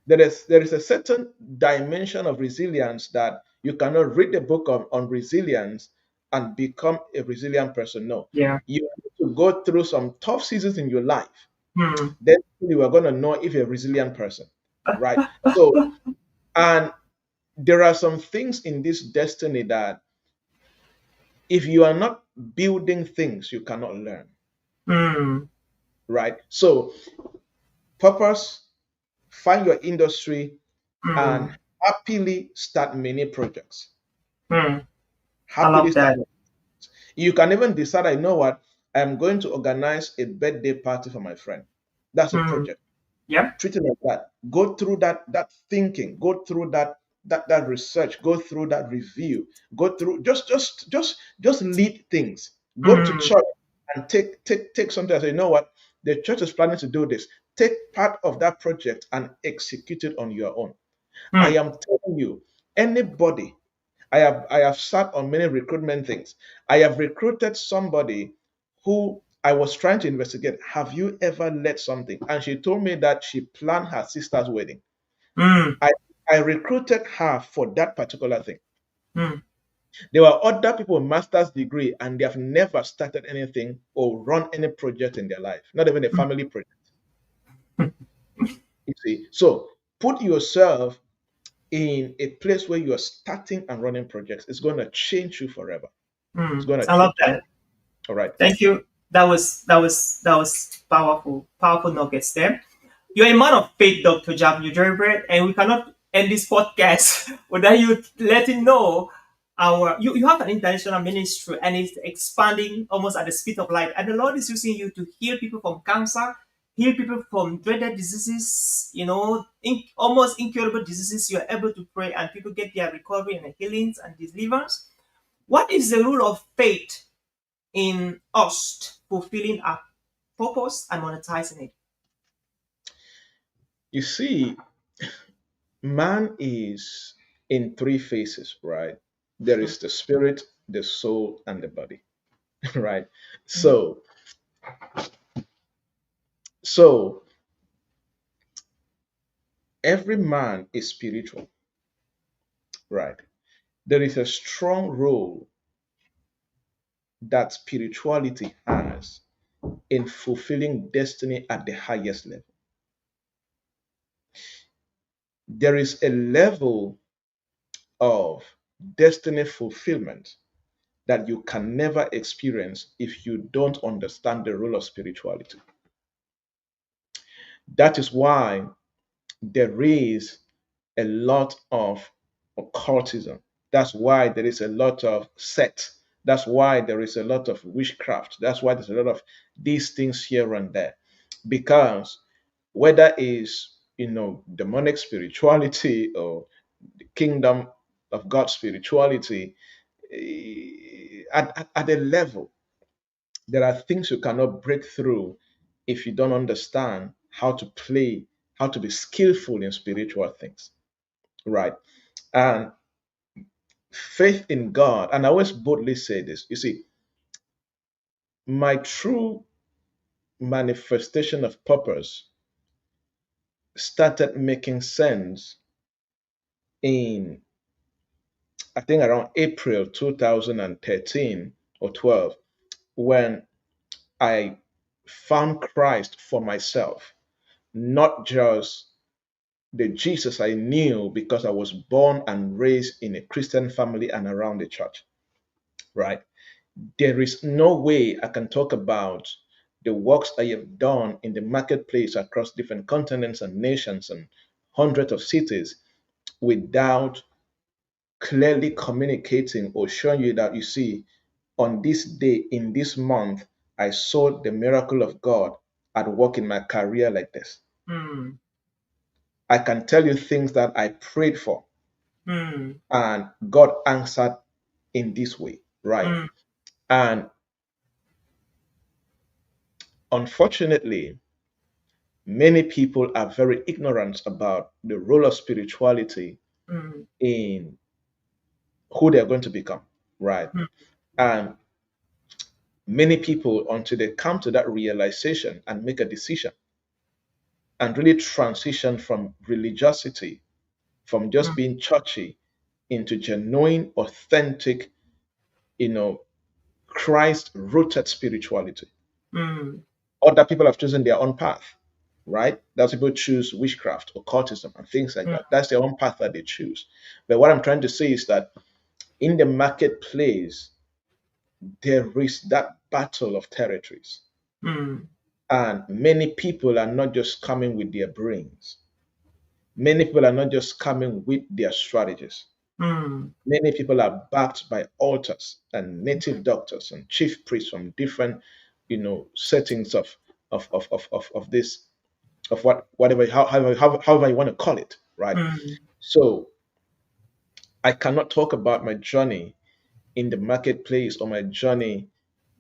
Speaker 3: There is a certain dimension of resilience that you cannot read a book on resilience and become a resilient person. No.
Speaker 2: Yeah.
Speaker 3: You need to go through some tough seasons in your life.
Speaker 2: Mm.
Speaker 3: Then you are going to know if you're a resilient person. Right. So, and there are some things in this destiny that if you are not building things, you cannot learn.
Speaker 2: Mm.
Speaker 3: Right. So, purpose, find your industry, and
Speaker 2: Mm.
Speaker 3: happily start many projects.
Speaker 2: Mm. I
Speaker 3: Happily
Speaker 2: love
Speaker 3: start.
Speaker 2: that.
Speaker 3: You can even decide, I know what, I'm going to organize a birthday party for my friend. That's a
Speaker 2: Mm.
Speaker 3: project.
Speaker 2: Yep.
Speaker 3: Treat it like that. Go through that thinking, go through that research, go through that review, go through just lead things. Go to
Speaker 2: Mm.
Speaker 3: church and take something and say, you know what, the church is planning to do this. Take part of that project and execute it on your own. I
Speaker 2: Mm.
Speaker 3: am telling you, anybody, I have sat on many recruitment things. I have recruited somebody who I was trying to investigate. Have you ever led something? And she told me that she planned her sister's wedding.
Speaker 2: Mm.
Speaker 3: I I recruited her for that particular thing.
Speaker 2: Mm.
Speaker 3: There were other people with master's degree and they have never started anything or run any project in their life, not even a family project. You see, so put yourself in a place where you are starting and running projects. It's going to change you forever. It's
Speaker 2: Mm.
Speaker 3: going to
Speaker 2: I love
Speaker 3: change you.
Speaker 2: that.
Speaker 3: All right.
Speaker 2: Thank you. That was powerful nuggets there. You're a man of faith, Dr. Javnyuy Joybert, and we cannot end this podcast without you letting know you have an international ministry and it's expanding almost at the speed of light. And the Lord is using you to heal people from cancer, heal people from dreaded diseases, almost incurable diseases. You are able to pray and people get their recovery and healings and deliverance. What is the role of faith in us fulfilling our purpose and monetizing it?
Speaker 3: You see, man is in three phases, right? There is the spirit, the soul, and the body, right?
Speaker 2: Mm,
Speaker 3: So every man is spiritual, right? There is a strong role that spirituality has in fulfilling destiny at the highest level. There is a level of destiny fulfillment that you can never experience if you don't understand the role of spirituality. That is why there is a lot of occultism. That's why there is a lot of sect. That's why there is a lot of witchcraft. That's why there's a lot of these things here and there. Because whether is demonic spirituality or the kingdom of God spirituality, at a level, there are things you cannot break through if you don't understand how to play, how to be skillful in spiritual things, right? And faith in God, and I always boldly say this, you see, my true manifestation of purpose started making sense in, I think, around April 2013 or 12, when I found Christ for myself, not just the Jesus I knew because I was born and raised in a Christian family and around the church, right? There is no way I can talk about the works I have done in the marketplace across different continents and nations and hundreds of cities without clearly communicating or showing you that, you see, on this day, in this month, I saw the miracle of God at work in my career like this.
Speaker 2: mm,
Speaker 3: I can tell you things that I prayed for
Speaker 2: mm,
Speaker 3: and God answered in this way, right?
Speaker 2: mm,
Speaker 3: And unfortunately, many people are very ignorant about the role of spirituality
Speaker 2: mm,
Speaker 3: in who they're going to become, right?
Speaker 2: mm,
Speaker 3: And many people, until they come to that realization and make a decision and really transition from religiosity, from just
Speaker 2: mm,
Speaker 3: being churchy, into genuine, authentic, you know, Christ rooted spirituality.
Speaker 2: mm,
Speaker 3: Other people have chosen their own path, right? That's people choose witchcraft, occultism, and things like
Speaker 2: mm,
Speaker 3: that. That's their own path that they choose. But what I'm trying to say is that in the marketplace, there is that battle of territories.
Speaker 2: mm,
Speaker 3: And many people are not just coming with their brains. Many people are not just coming with their strategies.
Speaker 2: mm,
Speaker 3: Many people are backed by altars and native doctors and chief priests from different, settings of this, of whatever, however you want to call it, right?
Speaker 2: mm,
Speaker 3: So I cannot talk about my journey in the marketplace or my journey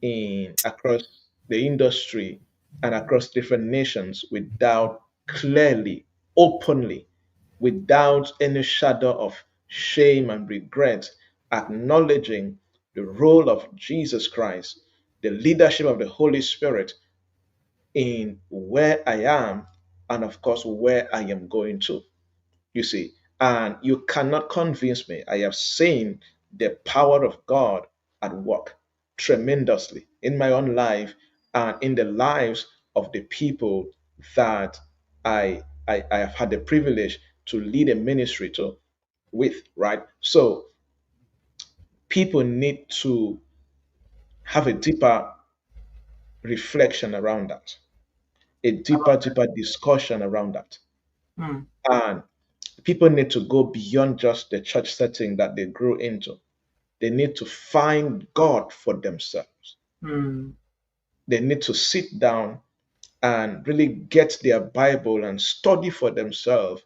Speaker 3: in across the industry and across different nations without clearly, openly, without any shadow of shame and regret, acknowledging the role of Jesus Christ, the leadership of the Holy Spirit in where I am, and of course, where I am going to. You see, and you cannot convince me. I have seen the power of God at work tremendously in my own life and in the lives of the people that I have had the privilege to lead a ministry to with, right? So people need to have a deeper reflection around that, a deeper discussion around that.
Speaker 2: mm,
Speaker 3: And people need to go beyond just the church setting that they grew into. They need to find God for themselves.
Speaker 2: mm,
Speaker 3: They need to sit down and really get their Bible and study for themselves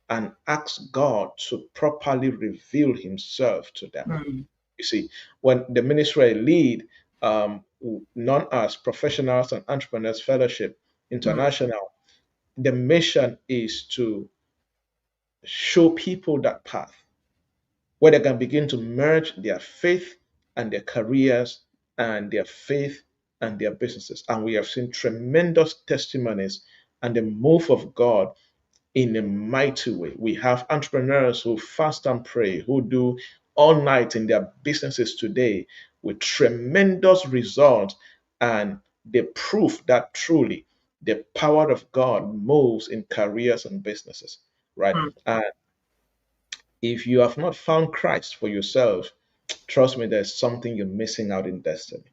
Speaker 3: and ask God to properly reveal Himself to them.
Speaker 2: Mm,
Speaker 3: You see, when the ministry I lead, known as Professionals and Entrepreneurs Fellowship
Speaker 2: mm,
Speaker 3: International, the mission is to show people that path where they can begin to merge their faith and their careers and their faith and their businesses. And we have seen tremendous testimonies and the move of God in a mighty way. We have entrepreneurs who fast and pray, who do all night in their businesses today with tremendous results, and the proof that truly the power of God moves in careers and businesses, right?
Speaker 2: mm,
Speaker 3: And if you have not found Christ for yourself, trust me, there's something you're missing out in destiny.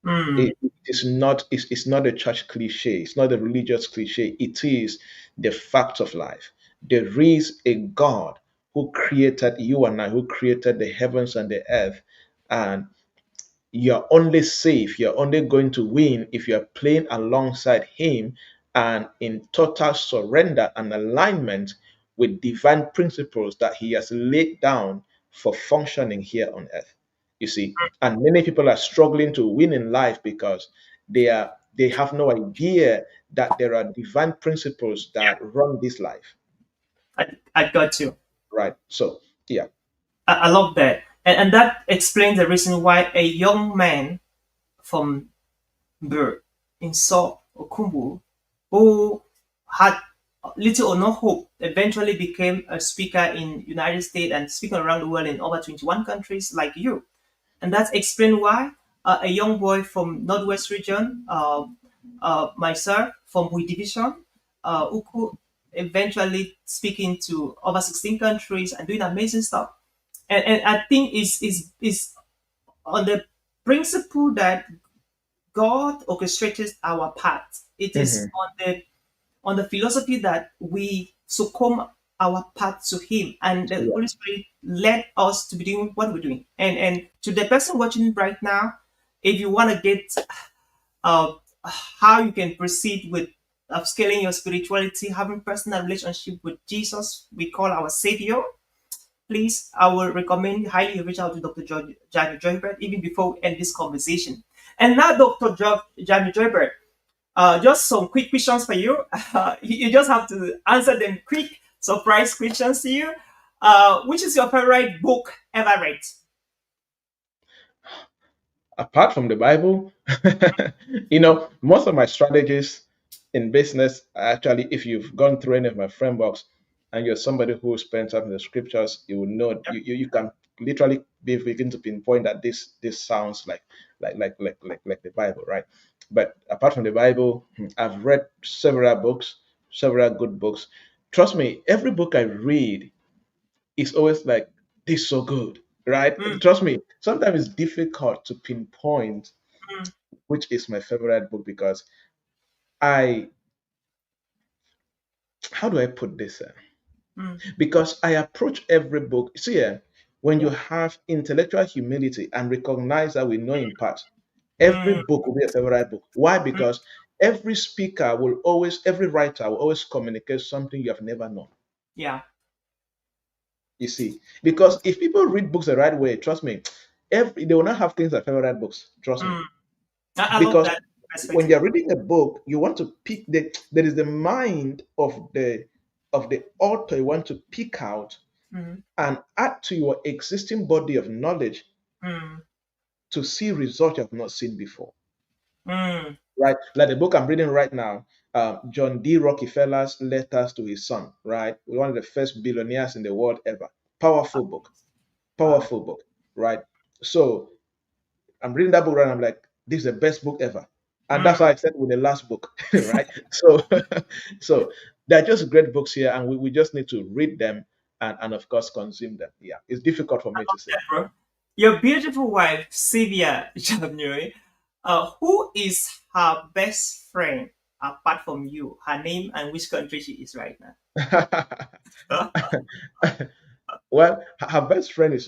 Speaker 2: mm.
Speaker 3: It's not a church cliche, it's not a religious cliche, it is the fact of life. There is a God who created you and I, who created the heavens and the earth, and you're only safe, you're only going to win if you're playing alongside Him and in total surrender and alignment with divine principles that He has laid down for functioning here on earth. You see, and many people are struggling to win in life because they have no idea that there are divine principles that run this life,
Speaker 2: I got you.
Speaker 3: right? So, yeah.
Speaker 2: I love that. And that explains the reason why a young man from Bur in So Okumbu, who had little or no hope, eventually became a speaker in United States and speaking around the world in over 21 countries like you. And that's explained why a young boy from Northwest region, myself from Hui Division, who could eventually speaking to over 16 countries and doing amazing stuff. And I think is on the principle that God orchestrates our path. It is
Speaker 3: Mhm.
Speaker 2: on the philosophy that we succumb our path to Him, and the
Speaker 3: Yeah.
Speaker 2: Holy Spirit led us to be doing what we're doing. And to the person watching right now, if you want to get uh, how you can proceed with upscaling your spirituality, having personal relationship with Jesus, we call our Savior. Please, I will recommend highly you reach out to Dr. Javnyuy Joybert even before we end this conversation. And now, Dr. Javnyuy Joybert, just some quick questions for you. You just have to answer them quick, surprise questions to you. Which is your favorite book ever read?
Speaker 3: Apart from the Bible, most of my strategies in business are actually, if you've gone through any of my frameworks and you're somebody who spends time in the scriptures, you will know you can literally begin to pinpoint that this sounds like the Bible, right? But apart from the Bible, I've read several books, several good books. Trust me, every book I read it's always like this is so good, right?
Speaker 2: Mm,
Speaker 3: Trust me, sometimes it's difficult to pinpoint
Speaker 2: mm,
Speaker 3: which is my favorite book because I how do I put this?
Speaker 2: mm,
Speaker 3: Because I approach every book. See, when you
Speaker 2: yeah.
Speaker 3: have intellectual humility and recognize that we know in part, every
Speaker 2: Mm,
Speaker 3: book will be a favorite book. Why?
Speaker 2: mm,
Speaker 3: Because every writer will always communicate something you have never known.
Speaker 2: yeah.
Speaker 3: You see, because if people read books the right way, trust me, they will not have things like favorite books. Trust me.
Speaker 2: Mm. I love
Speaker 3: Because
Speaker 2: that
Speaker 3: when
Speaker 2: perspective.
Speaker 3: you're reading a book, you want to pick there is the mind of the author you want to pick out
Speaker 2: Mm,
Speaker 3: and add to your existing body of knowledge
Speaker 2: mm,
Speaker 3: to see results you have not seen before.
Speaker 2: mm,
Speaker 3: Right? Like the book I'm reading right now, John D. Rockefeller's Letters to His Son, right? One of the first billionaires in the world ever.
Speaker 2: wow.
Speaker 3: Powerful book, right? So I'm reading that book right now. I'm like, this is the best book ever. And that's how
Speaker 2: Mm.
Speaker 3: I said with the last book, right? So, so they're just great books here, and we just need to read them and of course consume them. Yeah, it's difficult for me to say.
Speaker 2: Yeah, bro. Your beautiful wife, Sylvia Javnyuy, who is her best friend apart from you? Her name and which country she is right now?
Speaker 3: Well, her best friend in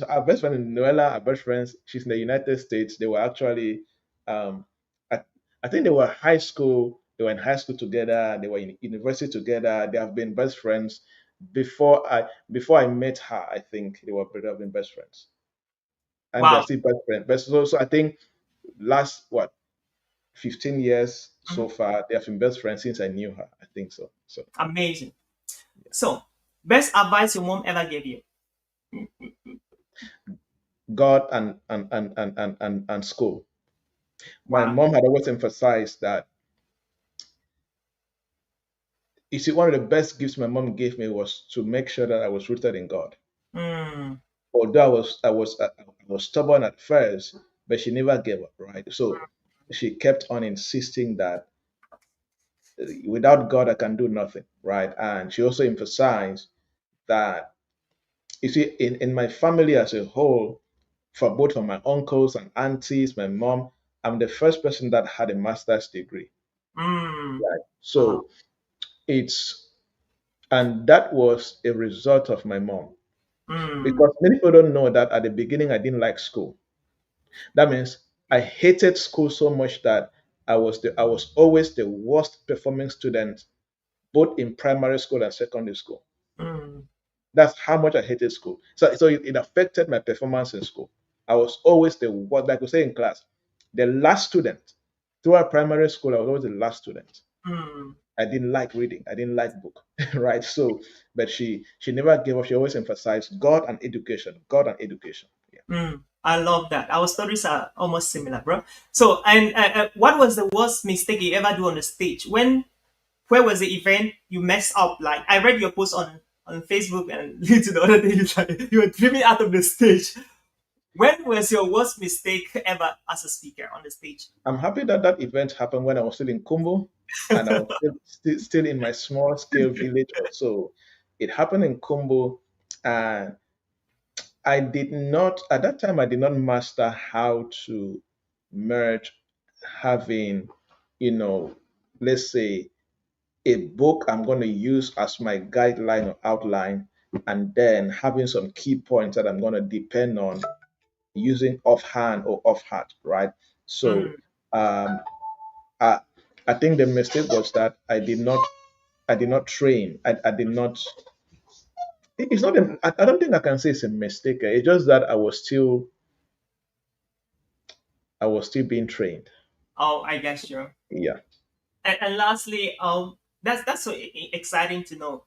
Speaker 3: Noella. Her best friends. She's in the United States. They were actually, um, I, I think they were high school They were in high school together. They were in university together. They have been best friends before I met her. I think they have been best friends, and they're
Speaker 2: Wow.
Speaker 3: still best friends. But so I think last what 15 years so
Speaker 2: Mhm.
Speaker 3: far they have been best friends since I knew her. I think so. So
Speaker 2: Amazing. So, best advice your mom ever gave you?
Speaker 3: God and school. My
Speaker 2: Wow.
Speaker 3: mom had always emphasized that, you see, one of the best gifts my mom gave me was to make sure that I was rooted in God.
Speaker 2: Mm,
Speaker 3: Although I was stubborn at first, but she never gave up, right? So she kept on insisting that without God I can do nothing, right? And she also emphasized that, you see, in my family as a whole, for both of my uncles and aunties, my mom, I'm the first person that had a master's degree.
Speaker 2: mm,
Speaker 3: Right.
Speaker 2: wow.
Speaker 3: So it's and that was a result of my mom.
Speaker 2: Mm,
Speaker 3: Because many people don't know that at the beginning I didn't like school. That means I hated school so much that I was always the worst performing student, both in primary school and secondary school.
Speaker 2: mm,
Speaker 3: That's how much I hated school. So it affected my performance in school. I was always the what, like we say in class, the last student. Throughout primary school, I was always the last student.
Speaker 2: mm,
Speaker 3: I didn't like reading. I didn't like book, right? So, but she never gave up. She always emphasized God and education. God and education. Yeah.
Speaker 2: mm. I love that. Our stories are almost similar, bro. So, and what was the worst mistake you ever do on the stage? Where was the event you messed up? Like, I read your post on Facebook and to the other day, you were dreaming out of the stage. When was your worst mistake ever as a speaker on the stage?
Speaker 3: I'm happy that that event happened when I was still in Kumbu, and I was still in my small scale village or so. It happened in Kumbu, and I did not at that time. I did not master how to merge having, you know, let's say a book I'm going to use as my guideline or outline, and then having some key points that I'm going to depend on using offhand or off heart, right? So
Speaker 2: Mm.
Speaker 3: um, I, I think the mistake was that I did not train. I did not. It's not. I don't think I can say it's a mistake. It's just that I was still being trained.
Speaker 2: Oh, I guess you.
Speaker 3: Yeah.
Speaker 2: And lastly, that's so exciting to know.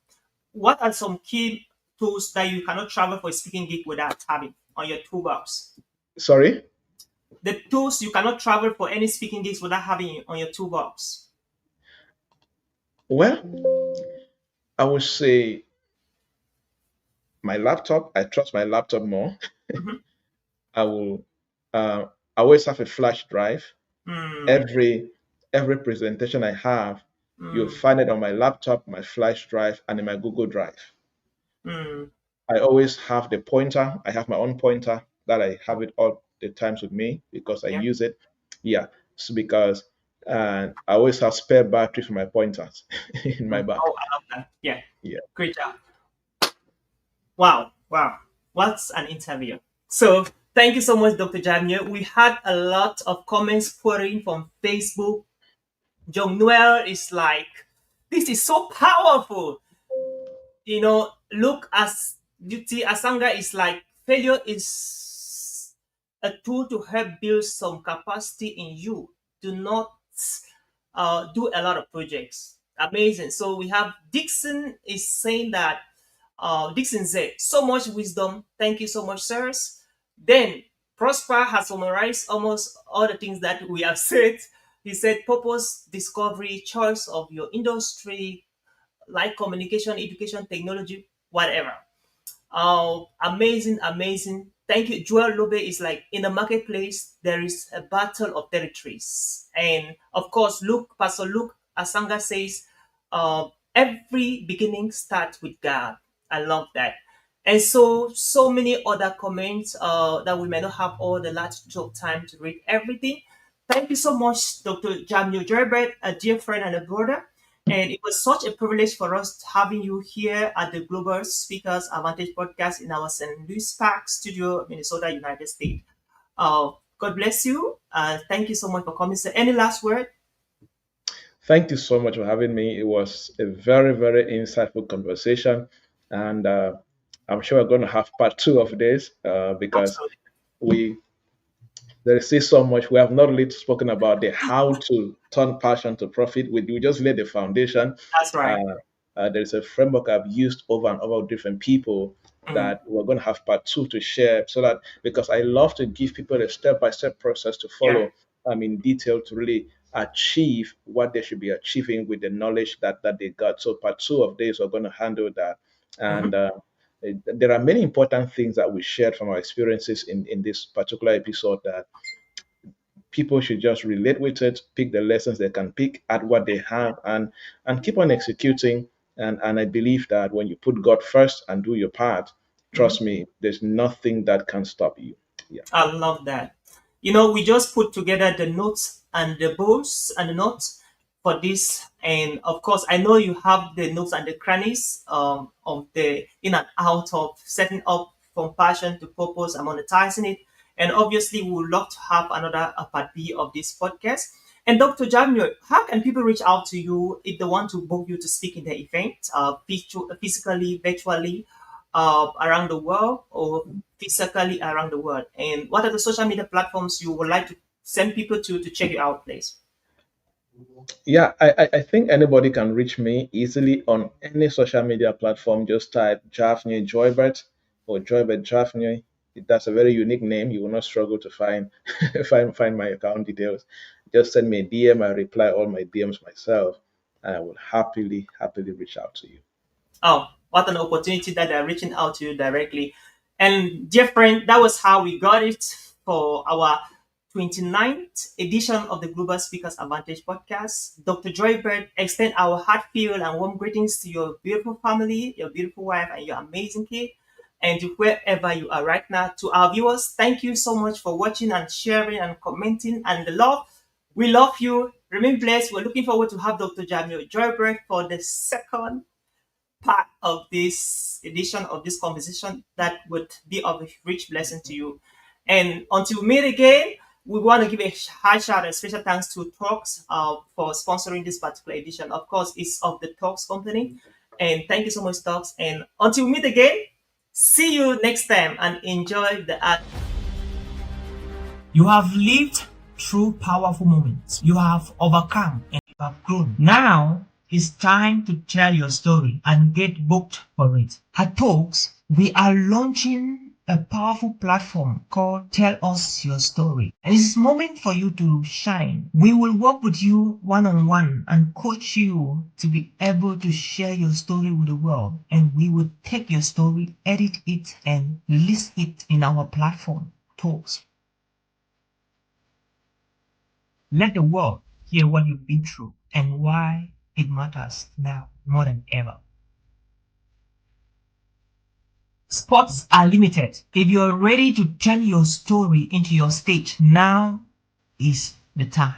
Speaker 2: What are some key tools that you cannot travel for a speaking gig without having on your toolbox?
Speaker 3: Sorry.
Speaker 2: The tools you cannot travel for any speaking gigs without having on your toolbox.
Speaker 3: Well, I would say my laptop. I trust my laptop more.
Speaker 2: Mhm.
Speaker 3: I will. Uh, I always have a flash drive.
Speaker 2: Mm,
Speaker 3: Every presentation I have, you'll
Speaker 2: mm,
Speaker 3: find it on my laptop, my flash drive, and in my Google Drive.
Speaker 2: mm.
Speaker 3: I always have the pointer. I have my own pointer that I have it all the times with me because I
Speaker 2: Yeah.
Speaker 3: use it. Yeah, so because I always have spare battery for my pointers in my
Speaker 2: Mm.
Speaker 3: bag.
Speaker 2: Oh, I love that. Yeah.
Speaker 3: Yeah.
Speaker 2: Great job. Wow. Wow. What's an interview? So thank you so much, Dr. Jamie. We had a lot of comments pouring from Facebook. Noel is like, this is so powerful. Look, as duty asanga is like, failure is a tool to help build some capacity in you. Do not do a lot of projects. Amazing. So we have Dixon is saying that Dixon said, so much wisdom. Thank you so much, sirs. Then Prosper has summarized almost all the things that we have said. He said purpose, discovery, choice of your industry, like communication, education, technology, whatever. Amazing, amazing. Thank you. Joel Lobe is like, in the marketplace, there is a battle of territories. And of course, Pastor Luke Asanga says, every beginning starts with God. I love that. And so many other comments that we may not have all the latitude of time to read everything. Thank you so much, Dr. Jamnyuy Joybert, a dear friend and a brother. And it was such a privilege for us having you here at the Global Speakers Advantage podcast in our St. Louis Park studio, Minnesota, United States. God bless you. Thank you so much for coming. So, any last word?
Speaker 3: thank you so much for having me. It was a very, very insightful conversation. And I'm sure we're going to have part two of this because
Speaker 2: Absolutely.
Speaker 3: we there is still so much. We have not really spoken about the how to turn passion to profit. We just laid the foundation.
Speaker 2: That's
Speaker 3: Uh,
Speaker 2: right.
Speaker 3: there's a framework I've used over and over with different people
Speaker 2: Mm,
Speaker 3: that we're going to have part two to share so that because I love to give people a step-by-step process to
Speaker 2: yeah.
Speaker 3: follow in detail to really achieve what they should be achieving with the knowledge that they got. So part two of this, we're going to handle that. And
Speaker 2: Mhm.
Speaker 3: there are many important things that we shared from our experiences in this particular episode that people should just relate with it, pick the lessons they can pick, add what they have, and keep on executing. And I believe that when you put God first and do your part,
Speaker 2: Mhm.
Speaker 3: trust me, there's nothing that can stop you. Yeah.
Speaker 2: I love that. We just put together the notes and the bolts and the notes for this. And of course, I know you have the notes and the crannies of the in and out of setting up from passion to purpose and monetizing it. And obviously, we would love to have another part B of this podcast. And Dr. Javnyuy, how can people reach out to you if they want to book you to speak in the event, physically, virtually, around the world, or physically around the world? And what are the social media platforms you would like to send people to check you out, please?
Speaker 3: Yeah, I think anybody can reach me easily on any social media platform. Just type Javnyuy Joybert or Joybert Javnyuy. That's a very unique name. You will not struggle to find find my account details. Just send me a DM. I reply all my DMs myself, and I will happily reach out to you.
Speaker 2: Oh, what an opportunity that they're reaching out to you directly. And dear friend, that was how we got it for our 29th edition of the Global Speakers Advantage podcast. Dr. Joybert, extend our heartfelt and warm greetings to your beautiful family, your beautiful wife, and your amazing kid, and to wherever you are right now. To our viewers, thank you so much for watching and sharing and commenting and the love. We love you. Remain blessed. We're looking forward to have Dr. Javnyuy Joybert for the second part of this edition of this conversation that would be of a rich blessing to you. And until we meet again, we want to give a high shout and special thanks to Talks for sponsoring this particular edition. Of course, it's of the Talks company. And thank you so much, Talks. And until we meet again, see you next time and enjoy the art. You have lived through powerful moments. You have overcome and you have grown. Now it's time to tell your story and get booked for it. At Talks, we are launching a powerful platform called Tell Us Your Story. And it's moment for you to shine. We will work with you one-on-one and coach you to be able to share your story with the world. And we will take your story, edit it, and list it in our platform, Talks. Let the world hear what you've been through and why it matters now more than ever. Spots are limited. If you're ready to turn your story into your stage, now is the time.